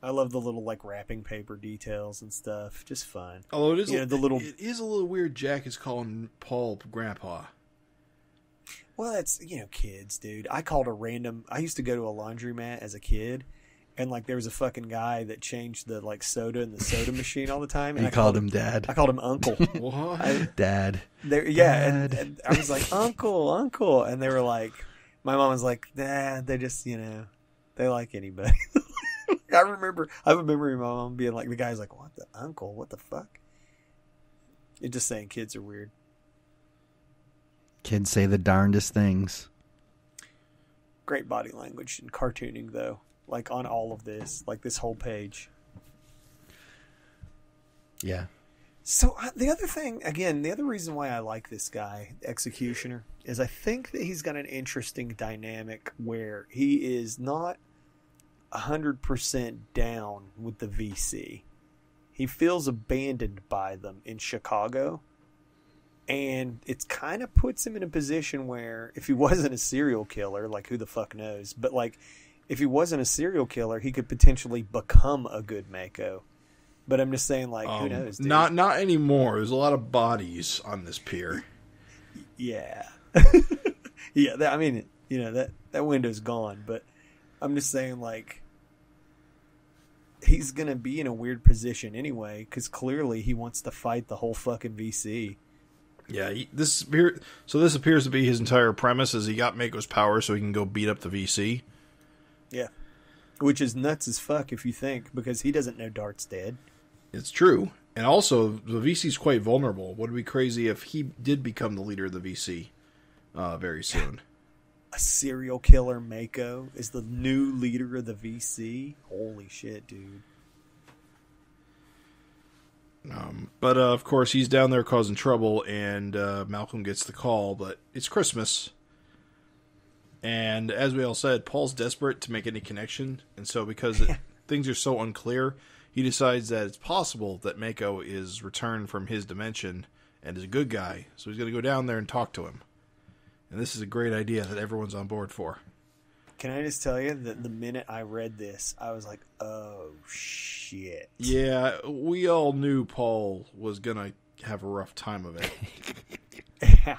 I love the little, like, wrapping paper details and stuff. Just fun. Although it is, it is a little weird Jack is calling Paul Grandpa. Well, that's, kids, dude. I used to go to a laundromat as a kid, and, like, there was a fucking guy that changed the, like, soda in the soda machine all the time. And I called him Dad. I called him Uncle. What? Dad. Yeah, and I was like, Uncle. And they were like, my mom was like, nah, they just, they like anybody. I remember my mom being like, the guy's like, what the Uncle? What the fuck? It's just saying kids are weird. Kids say the darndest things. Great body language and cartooning, though. Like, on all of this. Like, this whole page. Yeah. So, the other reason why I like this guy, Executioner, is I think that he's got an interesting dynamic where he is not 100% down with the VC. He feels abandoned by them in Chicago. And it kind of puts him in a position where if he wasn't a serial killer, like, who the fuck knows? But, like, if he wasn't a serial killer, he could potentially become a good Mako. But I'm just saying, like, who knows, dude? Not anymore. There's a lot of bodies on this pier. Yeah. Yeah, that window's gone. But I'm just saying, like, he's going to be in a weird position anyway, because clearly he wants to fight the whole fucking VC. Yeah, this appears to be his entire premise, is he got Mako's power so he can go beat up the VC. Yeah. Which is nuts as fuck if you think, because he doesn't know Dart's dead. It's true. And also, the VC's quite vulnerable. Would it be crazy if he did become the leader of the VC very soon? A serial killer Mako is the new leader of the VC? Holy shit, dude. But of course, he's down there causing trouble, and Malcolm gets the call, but it's Christmas. And as we all said, Paul's desperate to make any connection, and so because things are so unclear, he decides that it's possible that Mako is returned from his dimension and is a good guy, so he's going to go down there and talk to him. And this is a great idea that everyone's on board for. Can I just tell you that the minute I read this, I was like, oh, shit. Yeah, we all knew Paul was going to have a rough time of it. Yeah.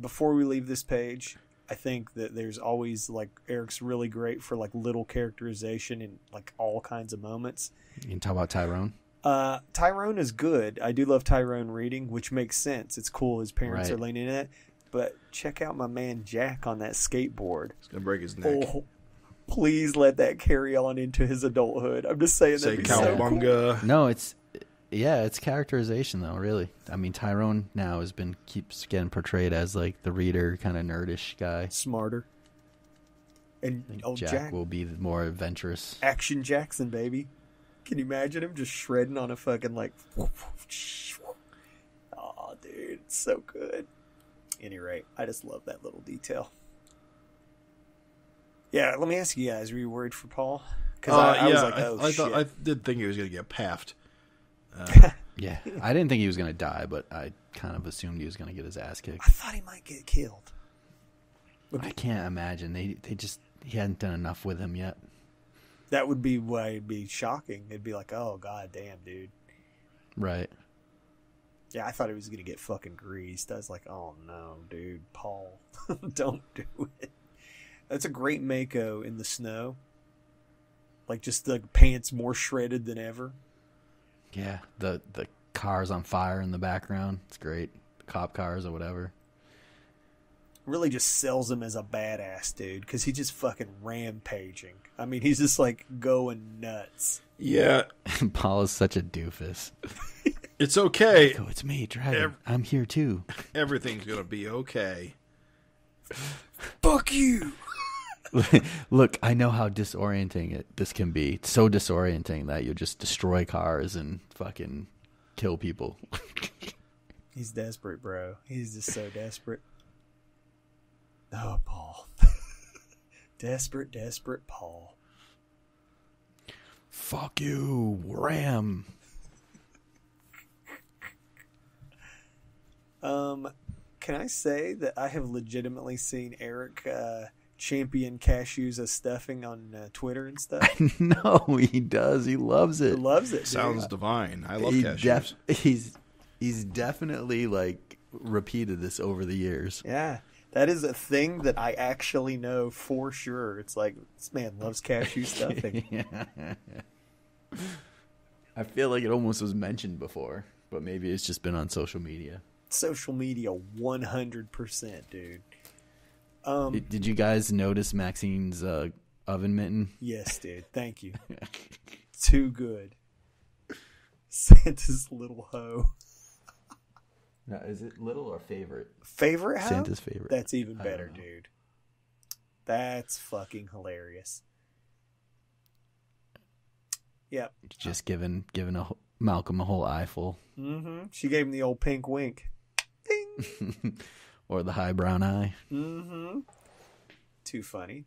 Before we leave this page, I think that there's always, like, Eric's really great for, like, little characterization in, like, all kinds of moments. You can talk about Tyrone. Tyrone is good. I do love Tyrone reading, which makes sense. It's cool his parents are leaning in it. But check out my man Jack on that skateboard. He's going to break his neck. Oh, please let that carry on into his adulthood. I'm just saying that'd be so cool. No, it's characterization though, really. I mean, Tyrone now keeps getting portrayed as like the reader, kind of nerdish guy. Smarter. And Jack will be more adventurous. Action Jackson, baby. Can you imagine him just shredding on a fucking like... Oh, dude, it's so good. Any rate, I just love that little detail. Yeah, let me ask you guys, were you worried for Paul? Because I was like, oh, shit. I did think he was going to get paffed. Yeah, I didn't think he was going to die, but I kind of assumed he was going to get his ass kicked. I thought he might get killed. I can't imagine. He hadn't done enough with him yet. That would be why it'd be shocking. It'd be like, oh, god damn, dude. Right. Yeah, I thought he was going to get fucking greased. I was like, oh no, dude, Paul, don't do it. That's a great Mako in the snow. Like, just the pants more shredded than ever. Yeah, the cars on fire in the background. It's great. The cop cars or whatever. Really just sells him as a badass, dude, because he's just fucking rampaging. I mean, he's just, like, going nuts. Yeah. Paul is such a doofus. It's okay. Oh, it's me, Dragon. I'm here, too. Everything's going to be okay. Fuck you! Look, I know how disorienting this can be. It's so disorienting that you just destroy cars and fucking kill people. He's desperate, bro. He's just so desperate. Oh, Paul. Desperate Paul. Fuck you, Ram. Can I say that I have legitimately seen Eric champion cashews as stuffing on Twitter and stuff? No, he does. He loves it. He loves it. Sounds divine. I love cashews. He's definitely like repeated this over the years. Yeah. That is a thing that I actually know for sure. It's like, this man loves cashew stuffing. Yeah. I feel like it almost was mentioned before, but maybe it's just been on social media. Social media, 100%, dude. Did you guys notice Maxine's oven mitten? Yes, dude. Thank you. Too good. Santa's little hoe. Now, is it little or favorite? Favorite hoe? Santa's favorite. That's even better, dude. That's fucking hilarious. Yep. Just giving Malcolm a whole eyeful. Mm-hmm. She gave him the old pink wink. Ding. Or the high brown eye. Mm-hmm. Too funny.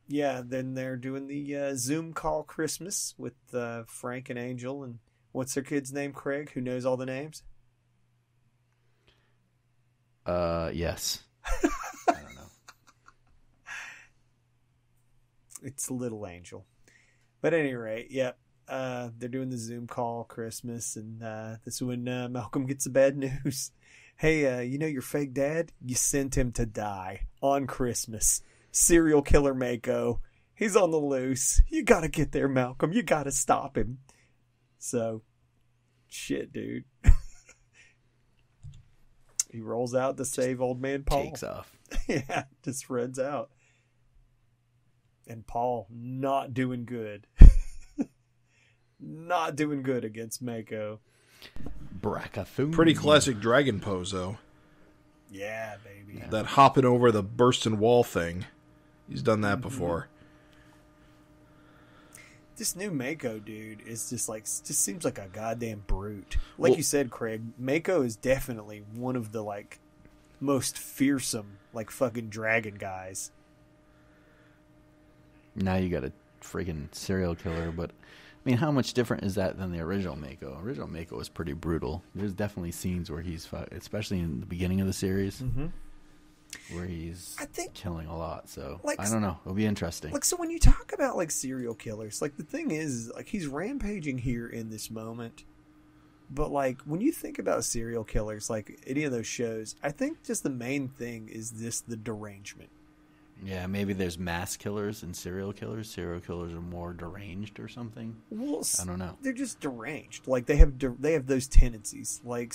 Yeah, then they're doing the Zoom call Christmas with Frank and Angel. And what's their kid's name, Craig? Who knows all the names? Yes. I don't know. It's Little Angel. But at any rate, yep. They're doing the Zoom call Christmas, and this is when Malcolm gets the bad news. Hey, you know your fake dad? You sent him to die on Christmas. Serial killer Mako. He's on the loose. You gotta get there, Malcolm. You gotta stop him. So, shit, dude. He rolls out to save old man Paul. Takes off. Yeah, just runs out. And Paul not doing good. Not doing good against Mako. Brackafoon. Pretty classic dragon pose, though. Yeah, baby. Yeah. That hopping over the bursting wall thing. He's done that before. This new Mako dude is just seems like a goddamn brute. Like you said, Craig, Mako is definitely one of the like most fearsome like fucking dragon guys. Now you got a freaking serial killer, but I mean, how much different is that than the original Mako? Original Mako was pretty brutal. There's definitely scenes where he's, especially in the beginning of the series, where he's killing a lot. So like, I don't know. It'll be interesting. Like, so when you talk about like serial killers, like the thing is like he's rampaging here in this moment. But like when you think about serial killers, like any of those shows, I think just the main thing is the derangement. Yeah, maybe there's mass killers and serial killers. Serial killers are more deranged or something. Well, I don't know. They're just deranged. Like they have those tendencies. Like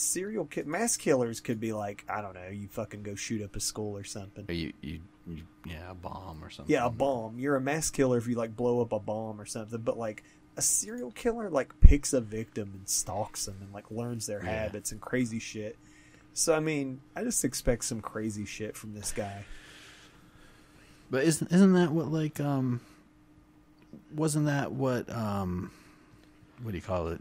mass killers could be like, I don't know, you fucking go shoot up a school or something. Or a bomb or something. Yeah, a bomb. You're a mass killer if you like blow up a bomb or something. But like a serial killer like picks a victim and stalks them and like learns their habits and crazy shit. So I mean, I just expect some crazy shit from this guy. But isn't that what like wasn't that what do you call it?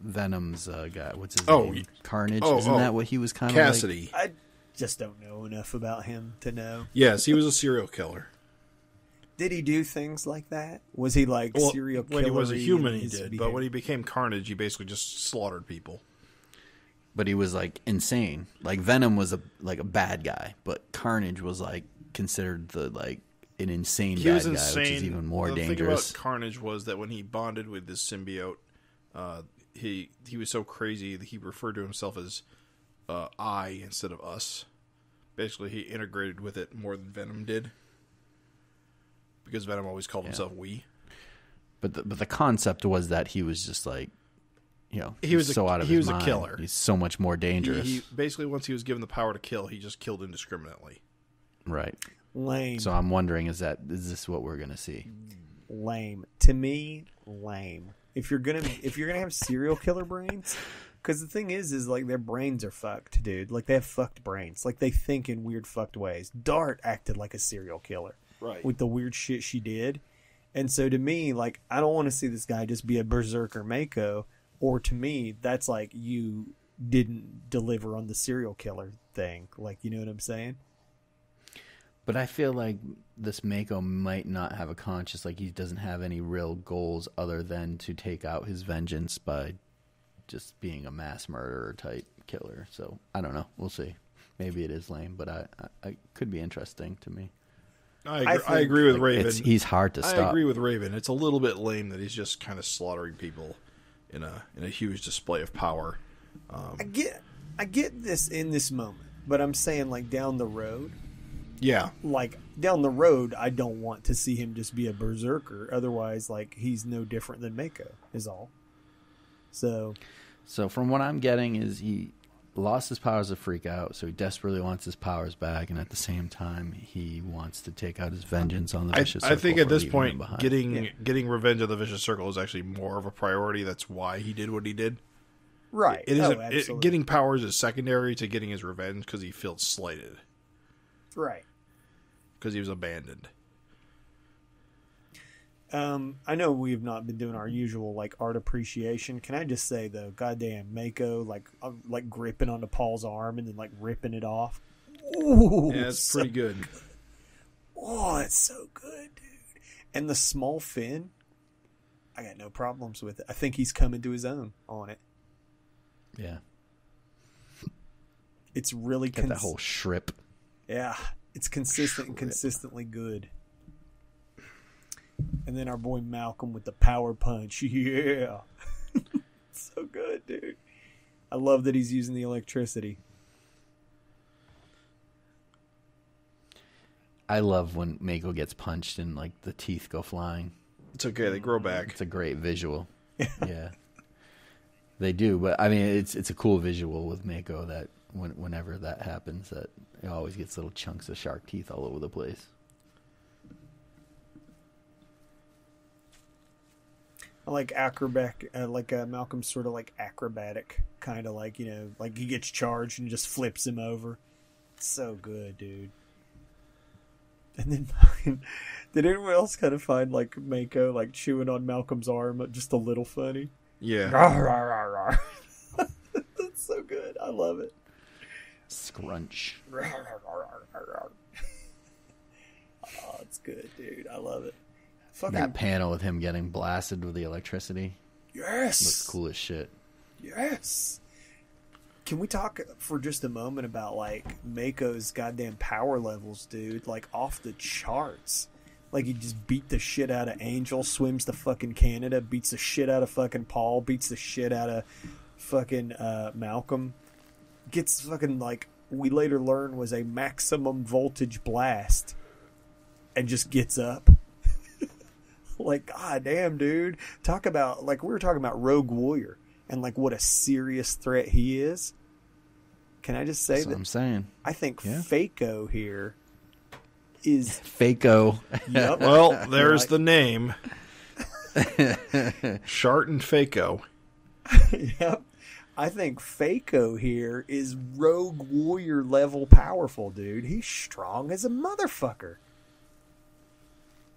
Venom's guy. What's his name? Carnage. Isn't that what he was kind of Cassidy? Like? I just don't know enough about him to know. Yes, he was a serial killer. Did he do things like that? Was he like serial killer? When he was a human, he did. But when he became Carnage, he basically just slaughtered people. But he was like insane. Like Venom was a bad guy, but Carnage was like considered an insane bad guy, which is even more dangerous. The thing about Carnage was that when he bonded with this symbiote, he was so crazy that he referred to himself as I instead of us. Basically, he integrated with it more than Venom did, because Venom always called himself we. But the concept was that he was just like, he was so out of his mind. A killer. He's so much more dangerous. He basically, once he was given the power to kill, he just killed indiscriminately. Right. Lame. So I'm wondering, is this what we're gonna see? Lame. To me, lame. If you're gonna have serial killer brains, because the thing is like their brains are fucked, dude. Like they have fucked brains. Like they think in weird fucked ways. Dart acted like a serial killer, right? With the weird shit she did. And so to me, like I don't want to see this guy just be a berserker Mako. Or to me, that's like you didn't deliver on the serial killer thing. Like, you know what I'm saying? But I feel like this Mako might not have a conscience. Like he doesn't have any real goals other than to take out his vengeance by just being a mass murderer type killer. So I don't know. We'll see. Maybe it is lame, but I could be interesting to me. I agree with Raven. He's hard to stop. I agree with Raven. It's a little bit lame that he's just kind of slaughtering people in a huge display of power. I get this in this moment, but I'm saying like down the road. Yeah. Like down the road, I don't want to see him just be a berserker. Otherwise, like he's no different than Mako is all. So from what I'm getting is he lost his powers to freak out, so he desperately wants his powers back, and at the same time he wants to take out his vengeance on the Vicious Circle. I think at this point getting revenge of the Vicious Circle is actually more of a priority. That's why he did what he did. Right. Getting powers is secondary to getting his revenge because he feels slighted. Right. Because he was abandoned. I know we've not been doing our usual like art appreciation. Can I just say though, goddamn Mako like gripping onto Paul's arm and then like ripping it off. Ooh, yeah, it's pretty good. Oh, it's so good, dude. And the small fin, I got no problems with it. I think he's coming to his own on it. Yeah. It's really that whole shrip. Yeah, it's consistent and consistently good. And then our boy Malcolm with the power punch. Yeah. So good, dude. I love that he's using the electricity. I love when Mako gets punched and like the teeth go flying. It's okay, they grow back. It's a great visual. Yeah. They do, but I mean it's a cool visual with Mako that whenever that happens, that it always gets little chunks of shark teeth all over the place. I like acrobatic, Malcolm's sort of like acrobatic, kind of like, you know, like he gets charged and just flips him over. It's so good, dude. And then, did anyone else kind of find like Mako like chewing on Malcolm's arm just a little funny? Yeah. Rawr, rawr, rawr, rawr. That's so good. I love it. Scrunch. Rawr, rawr, rawr, rawr, rawr. Oh, it's good, dude. I love it. Fucking That panel with him getting blasted with the electricity yes, looks cool as shit. yes. Can we talk for just a moment about like Mako's goddamn power levels, dude? Like off the charts. Like he just beat the shit out of Angel, swims to fucking Canada, beats the shit out of fucking Paul, beats the shit out of fucking Malcolm. Gets fucking like we later learn was a maximum voltage blast, and just gets up. Like, god damn, dude. Talk about like we were talking about Rogue Warrior. And like what a serious threat he is. Can I just say That's that what I'm saying. I think Yeah. Fako here is Fako. yep. Well, there's the name. Shart and Fako. Yep. I think Fako here is Rogue Warrior level powerful, dude. He's strong as a motherfucker.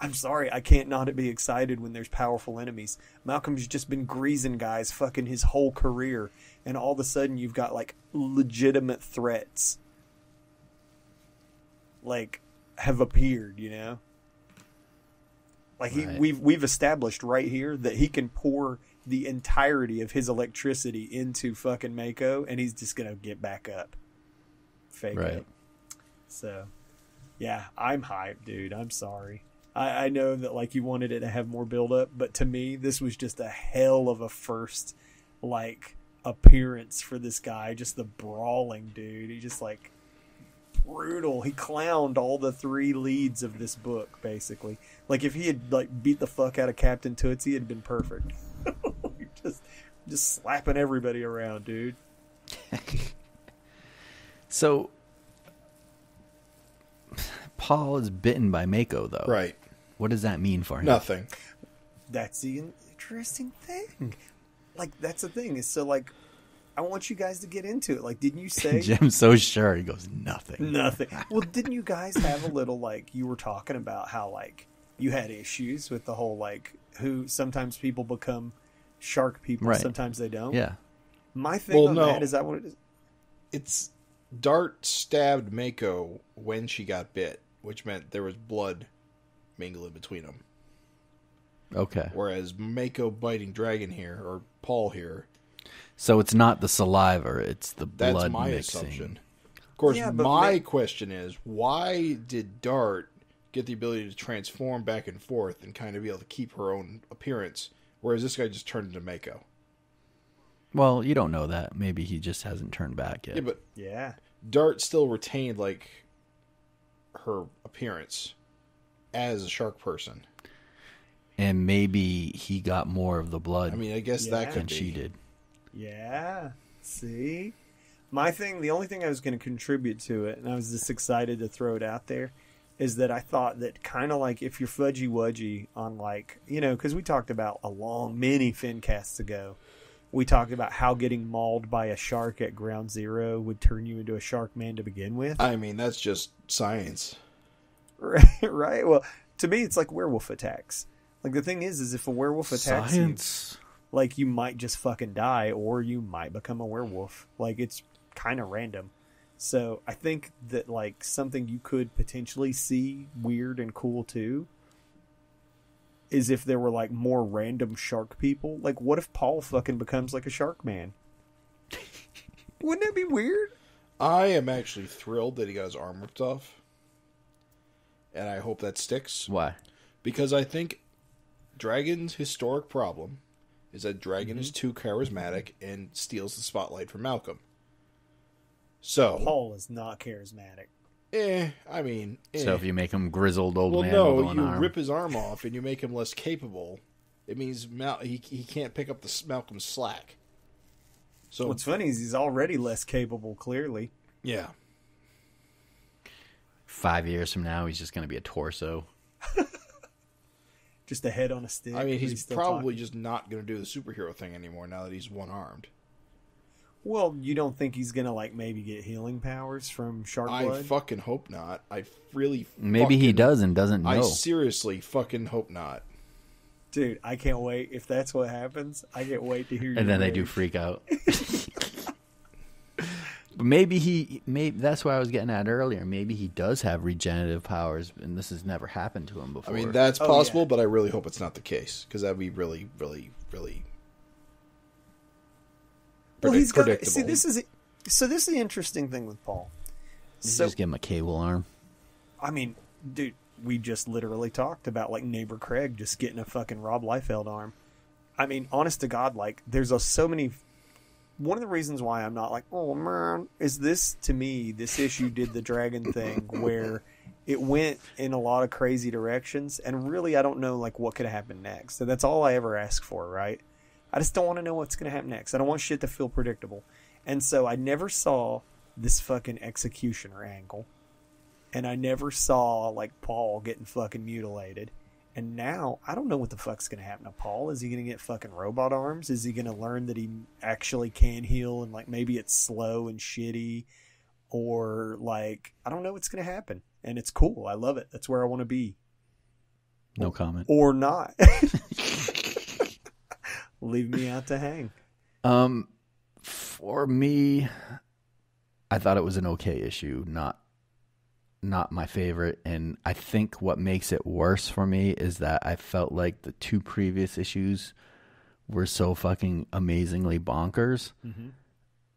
I'm sorry, I can't not be excited when there's powerful enemies. Malcolm's just been greasing guys fucking his whole career, and all of a sudden you've got like legitimate threats like have appeared, you know? Like Right. we've established right here that he can pour the entirety of his electricity into fucking Mako, and he's just gonna get back up. Fake Right. it. So, yeah, I'm hyped, dude. I'm sorry. I know that like you wanted it to have more build up, but to me, this was just a hell of a first like appearance for this guy. Just the brawling dude. He just like brutal. He clowned all the three leads of this book, basically. Like if he had like beat the fuck out of Captain Tootsie, it'd been perfect. just slapping everybody around, dude. So Paul is bitten by Mako, though. Right. What does that mean for him? Nothing. That's the interesting thing. Like that's the thing. Is so like I want you guys to get into it. Like, didn't you say Jim's so sure. He goes, nothing. nothing? Well, didn't you guys have a little like you were talking about how like you had issues with the whole like who sometimes people become shark people, Right. sometimes they don't. Yeah. My thing on no. that is that what it is? It's Dart stabbed Mako when she got bit, which meant there was blood mingling between them. Okay. Whereas Mako biting Dragon here, or Paul here, So it's not the saliva, it's the that's blood my mixing. assumption. Of course, Yeah, but my question is, why did Dart get the ability to transform back and forth and kind of be able to keep her own appearance, whereas this guy just turned into Mako? Well, you don't know that. Maybe he just hasn't turned back yet. Yeah, but Yeah. Dart still retained, like, her appearance as a shark person. And maybe he got more of the blood I mean, I guess that Yeah. could than be. she did. Yeah. See? My thing, the only thing I was going to contribute to it, and I was just excited to throw it out there, is that I thought that kind of like if you're fudgy wudgy on like, you know, because we talked about many FINcasts ago, we talked about how getting mauled by a shark at ground zero would turn you into a shark man to begin with. I mean, that's just science. Right? Well, to me, it's like werewolf attacks. Like the thing is if a werewolf attacks you, Science. like you might just fucking die or you might become a werewolf. Like it's kind of random. So I think that like something you could potentially see weird and cool too is if there were like more random shark people. Like what if Paul fucking becomes like a shark man? Wouldn't that be weird? I am actually thrilled that he got his arm ripped off. And I hope that sticks. Why? Because I think Dragon's historic problem is that Dragon is too charismatic and steals the spotlight from Malcolm. So Paul is not charismatic. So if you make him grizzled old man with one arm. Rip his arm off and you make him less capable, it means he can't pick up Malcolm's slack. So what's funny is he's already less capable, clearly. Yeah. 5 years from now, he's just going to be a torso. Just a head on a stick. I mean, he's probably just not going to do the superhero thing anymore now that he's one-armed. Well, you don't think he's going to, like, maybe get healing powers from shark blood? I fucking hope not. I really Maybe he does and doesn't know. I seriously fucking hope not. Dude, I can't wait. If that's what happens, I can't wait to hear you. And then they do freak out. But maybe that's what I was getting at earlier. Maybe he does have regenerative powers, and this has never happened to him before. I mean, that's possible, but I really hope it's not the case, because that'd be really, really, really predictable. See, this is the interesting thing with Paul. So just give him a cable arm. I mean, dude, we just literally talked about, like, neighbor Craig just getting a fucking Rob Liefeld arm. I mean, honest to God, like, there's so many. One of the reasons why I'm not like, oh man, is this, to me, this issue did the Dragon thing where it went in a lot of crazy directions, and really I don't know, like, what could happen next. So that's all I ever ask for, right? I just don't want to know what's going to happen next. I don't want shit to feel predictable. And so I never saw this fucking executioner angle, and I never saw, like, Paul getting fucking mutilated. And now, I don't know what the fuck's going to happen to Paul. Is he going to get fucking robot arms? Is he going to learn that he actually can heal and, like, maybe it's slow and shitty? Or, like, I don't know what's going to happen. And it's cool. I love it. That's where I want to be. No comment. Or not. Leave me out to hang. For me, I thought it was an okay issue, not my favorite, and I think what makes it worse for me is that I felt like the two previous issues were so fucking amazingly bonkers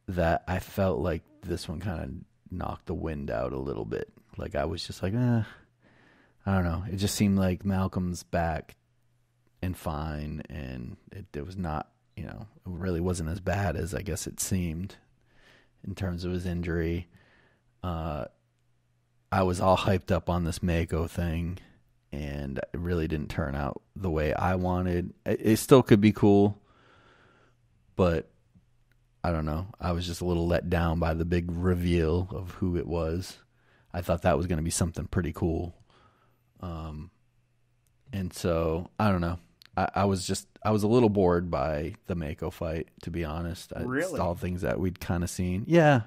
that I felt like this one kind of knocked the wind out a little bit. Like, I was just like, I don't know. It just seemed like Malcolm's back and fine, and it was not, it really wasn't as bad as I guess it seemed in terms of his injury. I was all hyped up on this Mako thing, and it really didn't turn out the way I wanted. It still could be cool, but I don't know. I was just a little let down by the big reveal of who it was. I thought that was going to be something pretty cool. And so, I don't know. I was a little bored by the Mako fight, to be honest. Really? It's all things that we'd kind of seen. Yeah.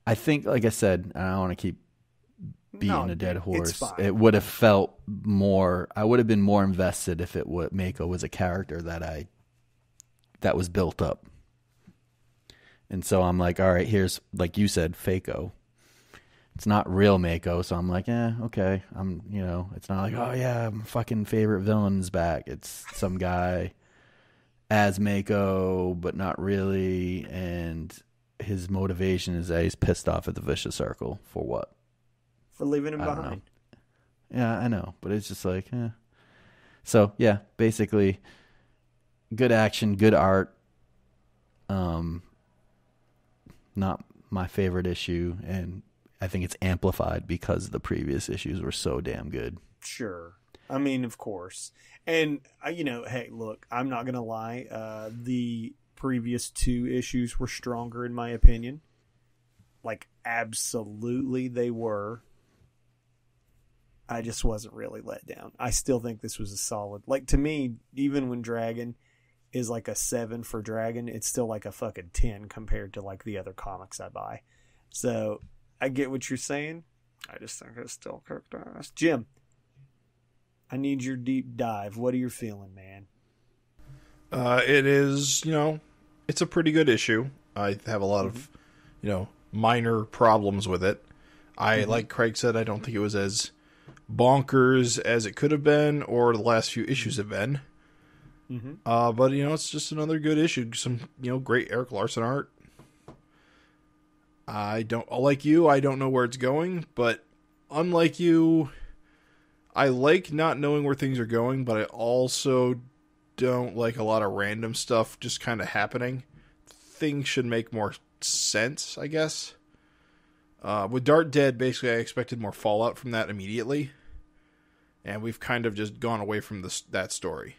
I think, like I said, I don't want to keep beating a dead horse. It would have felt more. I would have been more invested if Mako was a character that was built up. And so I'm like, all right, here's, like you said, Fako. It's not real Mako, so I'm like, okay. It's not like, oh yeah, my fucking favorite villain's back. It's some guy as Mako, but not really, and his motivation is that he's pissed off at the Vicious Circle for what? For leaving him behind. Yeah, I know, but it's just like, So yeah, basically, good action, good art. Not my favorite issue, and I think it's amplified because the previous issues were so damn good. Sure. I mean, of course. And, hey, look, I'm not going to lie. The previous two issues were stronger, in my opinion. Like, absolutely they were. I just wasn't really let down. I still think this was a solid. Like, to me, even when Dragon is like a 7 for Dragon, it's still like a fucking 10 compared to, like, the other comics I buy. So, I get what you're saying. I just think it's still kicked ass. Jim, I need your deep dive. What are you feeling, man? It is, it's a pretty good issue. I have a lot of, minor problems with it. Like Craig said, I don't think it was as bonkers as it could have been or the last few issues have been. But, it's just another good issue. Some, great Eric Larson art. I don't know where it's going, but unlike you, I like not knowing where things are going, but I also don't like a lot of random stuff just kind of happening. Things should make more sense, I guess. With Dart dead, basically I expected more fallout from that immediately. And we've kind of just gone away from that story.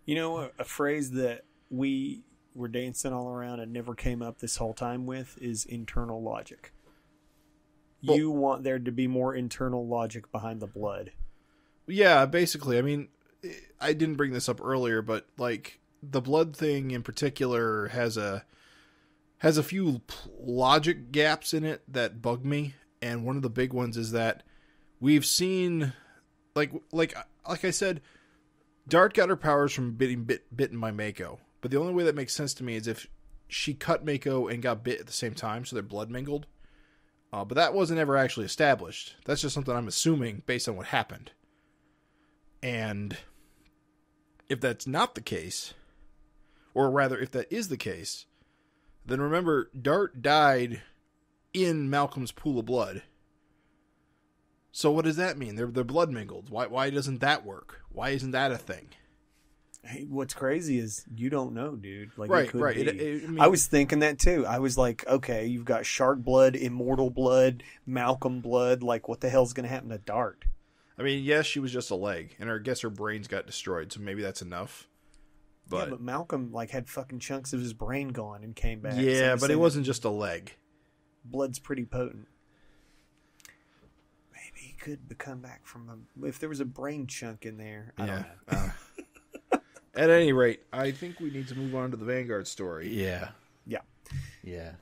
You know, a phrase that we were dancing all around and never came up this whole time with is internal logic. Well, you want there to be more internal logic behind the blood. Yeah, basically. I mean, I didn't bring this up earlier, but like the blood thing in particular has a few logic gaps in it that bug me, and one of the big ones is that we've seen, like I said, Dart got her powers from being bitten by Mako, but the only way that makes sense to me is if she cut Mako and got bit at the same time, so their blood mingled. But that wasn't ever actually established. That's just something I'm assuming based on what happened. And if that's not the case, or rather if that is the case, then remember, Dart died in Malcolm's pool of blood. So what does that mean? They're blood mingled. Why doesn't that work? Why isn't that a thing? Hey, what's crazy is you don't know, dude. Like, right, it could right. Be. I was thinking that too. I was like, okay, you've got shark blood, immortal blood, Malcolm blood. Like, what the hell's going to happen to Dart? I mean, yes, she was just a leg, and I guess her brains got destroyed, so maybe that's enough. Yeah, but Malcolm like had fucking chunks of his brain gone and came back. Yeah, but it wasn't just a leg. Blood's pretty potent. He could come back from if there was a brain chunk in there. I don't know. At any rate, I think we need to move on to the Vanguard story. Yeah. Yeah.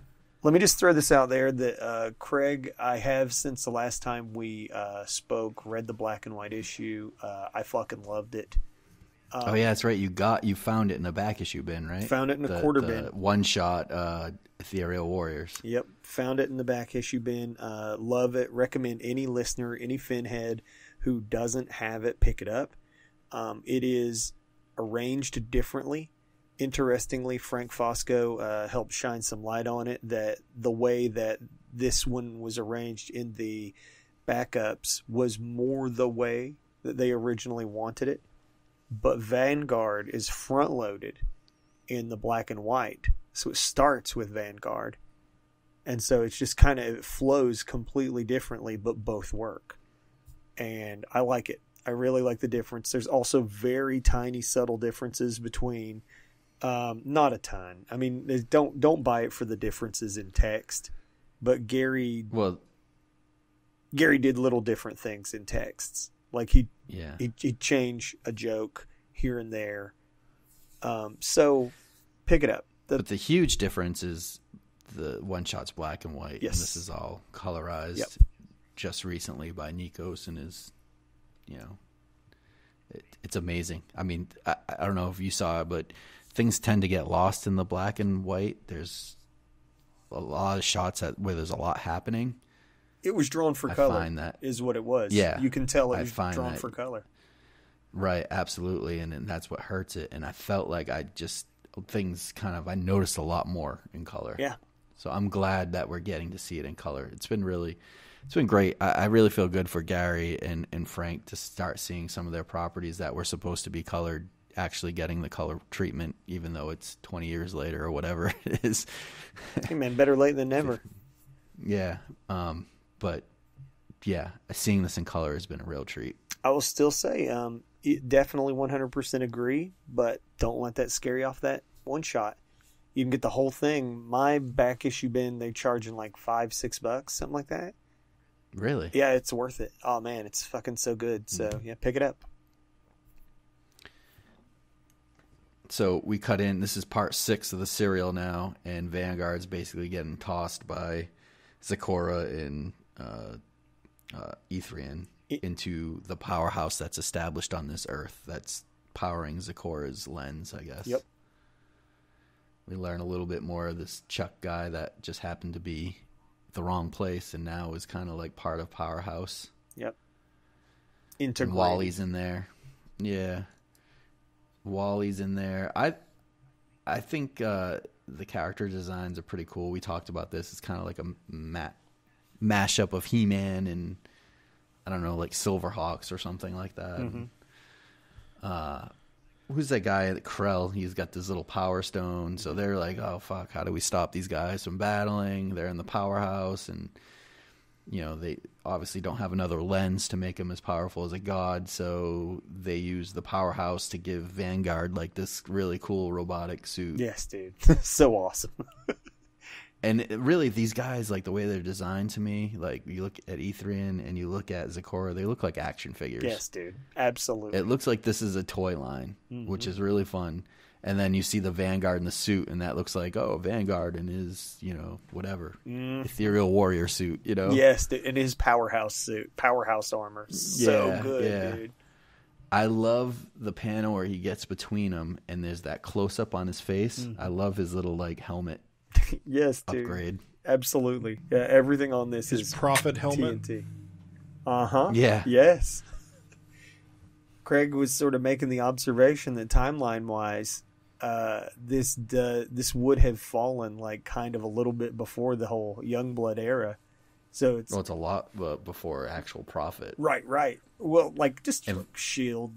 Let me just throw this out there that Craig, I have since the last time we spoke, read the black and white issue. I fucking loved it. Oh yeah, that's right. You found it in a back issue bin, right? Found it in a quarter bin. One shot Ethereal Warriors. Yep, found it in the back issue bin. Love it. Recommend any listener, any Finhead who doesn't have it, pick it up. It is arranged differently. Interestingly, Frank Fosco helped shine some light on it, that the way that this one was arranged in the backups was more the way that they originally wanted it. But Vanguard is front-loaded in the black and white. So it starts with Vanguard. And so it's just kind of, it flows completely differently, but both work. And I like it. I really like the difference. There's also very tiny, subtle differences between, not a ton. I mean, don't buy it for the differences in text. But Gary did little different things in texts. Like he'd change a joke here and there. So pick it up. But the huge difference is the one shot's black and white. Yes. And this is all colorized just recently by Nikos and his, it's amazing. I mean, I don't know if you saw it, but things tend to get lost in the black and white. There's a lot of shots where there's a lot happening. It was drawn for color, find that, is what it was. Yeah. You can tell it was drawn for color. Right, absolutely. And that's what hurts it. And I felt like I noticed a lot more in color. Yeah. So I'm glad that we're getting to see it in color. It's been great. I really feel good for Gary and Frank to start seeing some of their properties that were supposed to be colored actually getting the color treatment, even though it's 20 years later or whatever it is. Hey man, better late than never. Yeah. But yeah, seeing this in color has been a real treat. I will still say, definitely 100% agree, but don't let that scare you off that one shot. You can get the whole thing. My back issue bin, they charging like $5-6, something like that. Really? Yeah, it's worth it. Oh man, it's fucking so good. So yeah, pick it up. So we cut in. This is part 6 of the serial now, and Vanguard's basically getting tossed by Zecora and Ethrian into the powerhouse that's established on this Earth that's powering Zecora's lens, I guess. Yep. We learn a little bit more of this Chuck guy that just happened to be the wrong place and now is kind of like part of Powerhouse. Yep. And Wally's in there. Yeah. Wally's in there. I think the character designs are pretty cool. We talked about this. It's kind of like a mashup of He-Man and I don't know, like Silverhawks or something like that. Mm-hmm. who's that guy, Krell? He's got this little power stone. So they're like, oh, fuck, how do we stop these guys from battling? They're in the powerhouse, and, they obviously don't have another lens to make him as powerful as a god. So they use the powerhouse to give Vanguard, like, this really cool robotic suit. Yes, dude. So awesome. And really, these guys, like, the way they're designed to me, like, you look at Ethrian and you look at Zecora, they look like action figures. Yes, dude. Absolutely. It looks like this is a toy line, which is really fun. And then you see the Vanguard in the suit, and that looks like, Vanguard in his, whatever, ethereal warrior suit, Yes, dude. In his powerhouse suit, powerhouse armor. So good, dude. I love the panel where he gets between them, and there's that close-up on his face. I love his little, like, helmet. Yes, dude. Upgrade. Absolutely. Yeah, everything on this is prophet helmet. TNT. Uh-huh. Yeah. Yes. Craig was sort of making the observation that timeline-wise, this would have fallen like kind of a little bit before the whole Youngblood era. So it's a lot before actual Prophet. Right. Well, like just Shield,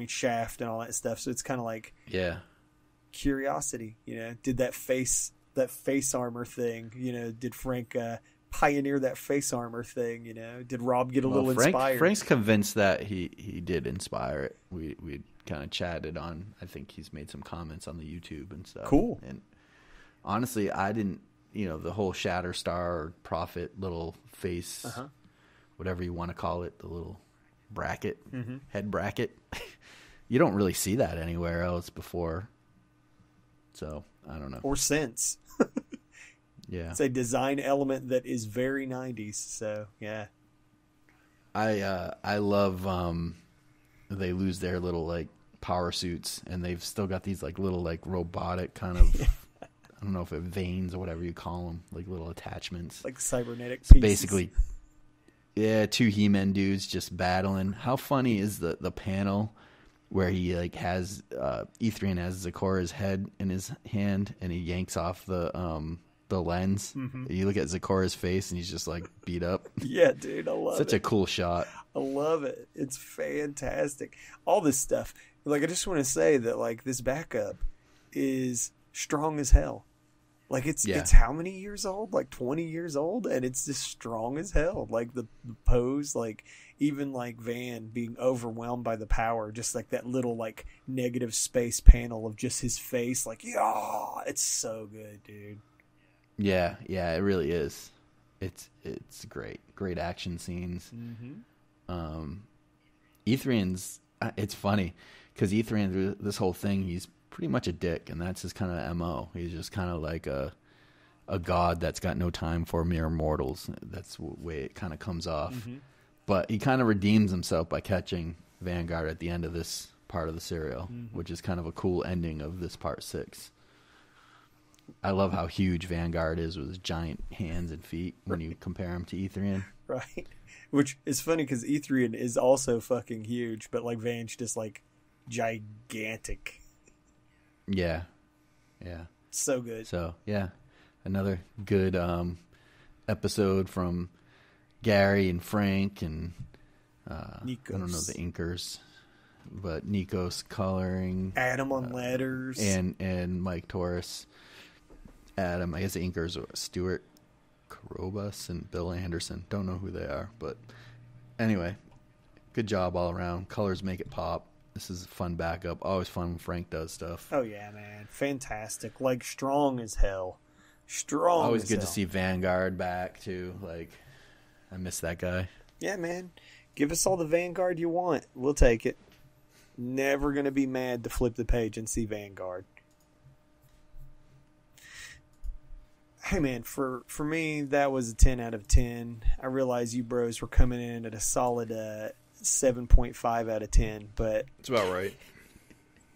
Shaft and all that stuff. So it's kind of like curiosity, did that face armor thing, did Frank pioneer that face armor thing, did Rob get a little inspired? Frank's convinced that he did inspire it. We kind of chatted on, I think he's made some comments on the YouTube and stuff. Cool. And honestly, I didn't, the whole Shatterstar or Prophet little face, whatever you want to call it, the little bracket, head bracket. You don't really see that anywhere else before. So, I don't know. Or since. Yeah. It's a design element that is very 90s, so, yeah. I love they lose their little, like, power suits, and they've still got these, like, little, like, robotic kind of, I don't know if it veins or whatever you call them, like, little attachments. Like cybernetic pieces. Basically, two He-Man dudes just battling. How funny is the panel where he like has Ethrian has Zecora's head in his hand, and he yanks off the lens. You look at Zecora's face, and he's just like beat up. Yeah, dude, I love it. Such a cool shot. I love it. It's fantastic. All this stuff. Like, I just want to say that like this backup is strong as hell. Like it's how many years old? Like 20 years old, and it's just strong as hell. Like the pose, like even like Van being overwhelmed by the power, just like that little like negative space panel of just his face. Like, it's so good, dude. Yeah, it really is. It's great action scenes. Ethrian's. It's funny because Ethrian through this whole thing, he's pretty much a dick, and that's his kind of MO. He's just kind of like a god that's got no time for mere mortals. That's the way it kind of comes off. But he kind of redeems himself by catching Vanguard at the end of this part of the serial, which is kind of a cool ending of this part 6. I love how huge Vanguard is with his giant hands and feet when you compare him to Ethrian. Right. Which is funny because Ethrian is also fucking huge, but like Van's just like gigantic. Yeah. So good. So, yeah. Another good episode from Gary and Frank and Nikos. I don't know the inkers, but Nikos coloring. Adam on letters. And Mike Torres. Adam, I guess the inkers are Stuart Carobus and Bill Anderson. Don't know who they are, but anyway, good job all around. Colors make it pop. This is a fun backup. Always fun when Frank does stuff. Oh, yeah, man. Fantastic. Like, strong as hell. Strong Always as good hell. to see Vanguard back, too. Like, I miss that guy. Yeah, man. Give us all the Vanguard you want. We'll take it. Never going to be mad to flip the page and see Vanguard. Hey, man, for me, that was a 10 out of 10. I realize you bros were coming in at a solid 7.5 out of 10, but It's about right.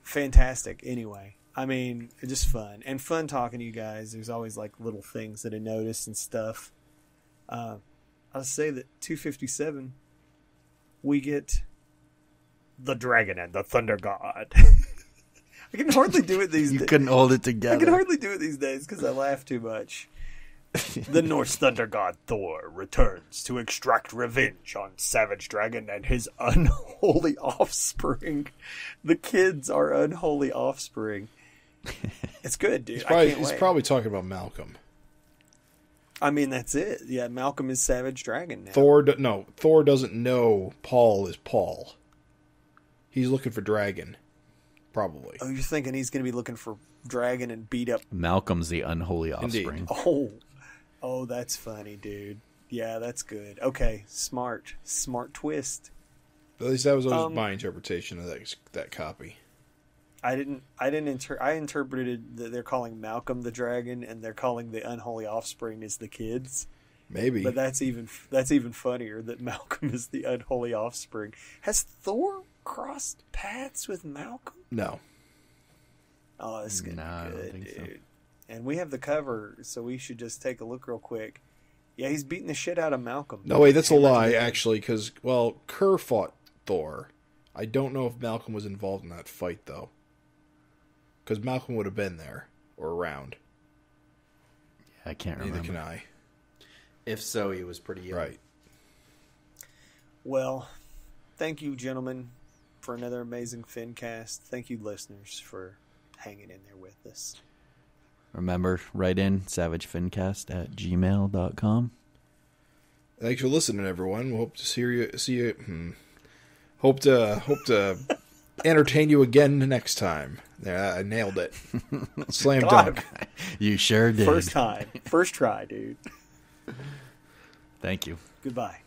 fantastic anyway. I mean, just fun. And fun talking to you guys. There's always like little things that I notice and stuff. I'll say that 257, we get the Dragon and the Thunder God. I can hardly do it these days. You couldn't hold it I together. can hardly do it these days because I laugh too much. The Norse thunder god Thor returns to extract revenge on Savage Dragon and his unholy offspring. The kids are unholy offspring. It's good, dude. He's probably talking about Malcolm. I mean, that's it. Yeah, Malcolm is Savage Dragon now. Thor doesn't know Paul is Paul. He's looking for Dragon, probably. Oh, you're thinking he's going to be looking for Dragon and beat up... Malcolm's the unholy offspring. Indeed. Oh, that's funny, dude. Yeah, that's good. Okay, smart twist. At least that was always my interpretation of that copy. I interpreted that they're calling Malcolm the dragon and they're calling the unholy offspring is the kids. Maybe. But that's even funnier that Malcolm is the unholy offspring. Has Thor crossed paths with Malcolm? No. Oh, this is going to be good, dude. So. And we have the cover, so we should just take a look real quick. Yeah, he's beating the shit out of Malcolm. No, wait, that's a lie, actually, because, Kerr fought Thor. I don't know if Malcolm was involved in that fight, though. Because Malcolm would have been there, or around. Yeah, I can't remember. Neither can I. If so, he was pretty young. Right. Well, thank you, gentlemen, for another amazing FINcast. Thank you, listeners, for hanging in there with us. Remember, write in savagefincast@gmail.com. Thanks for listening, everyone. We hope to see you. Hope to entertain you again next time. Yeah, I nailed it. Slam dunk. You sure did. First try, dude. Thank you. Goodbye.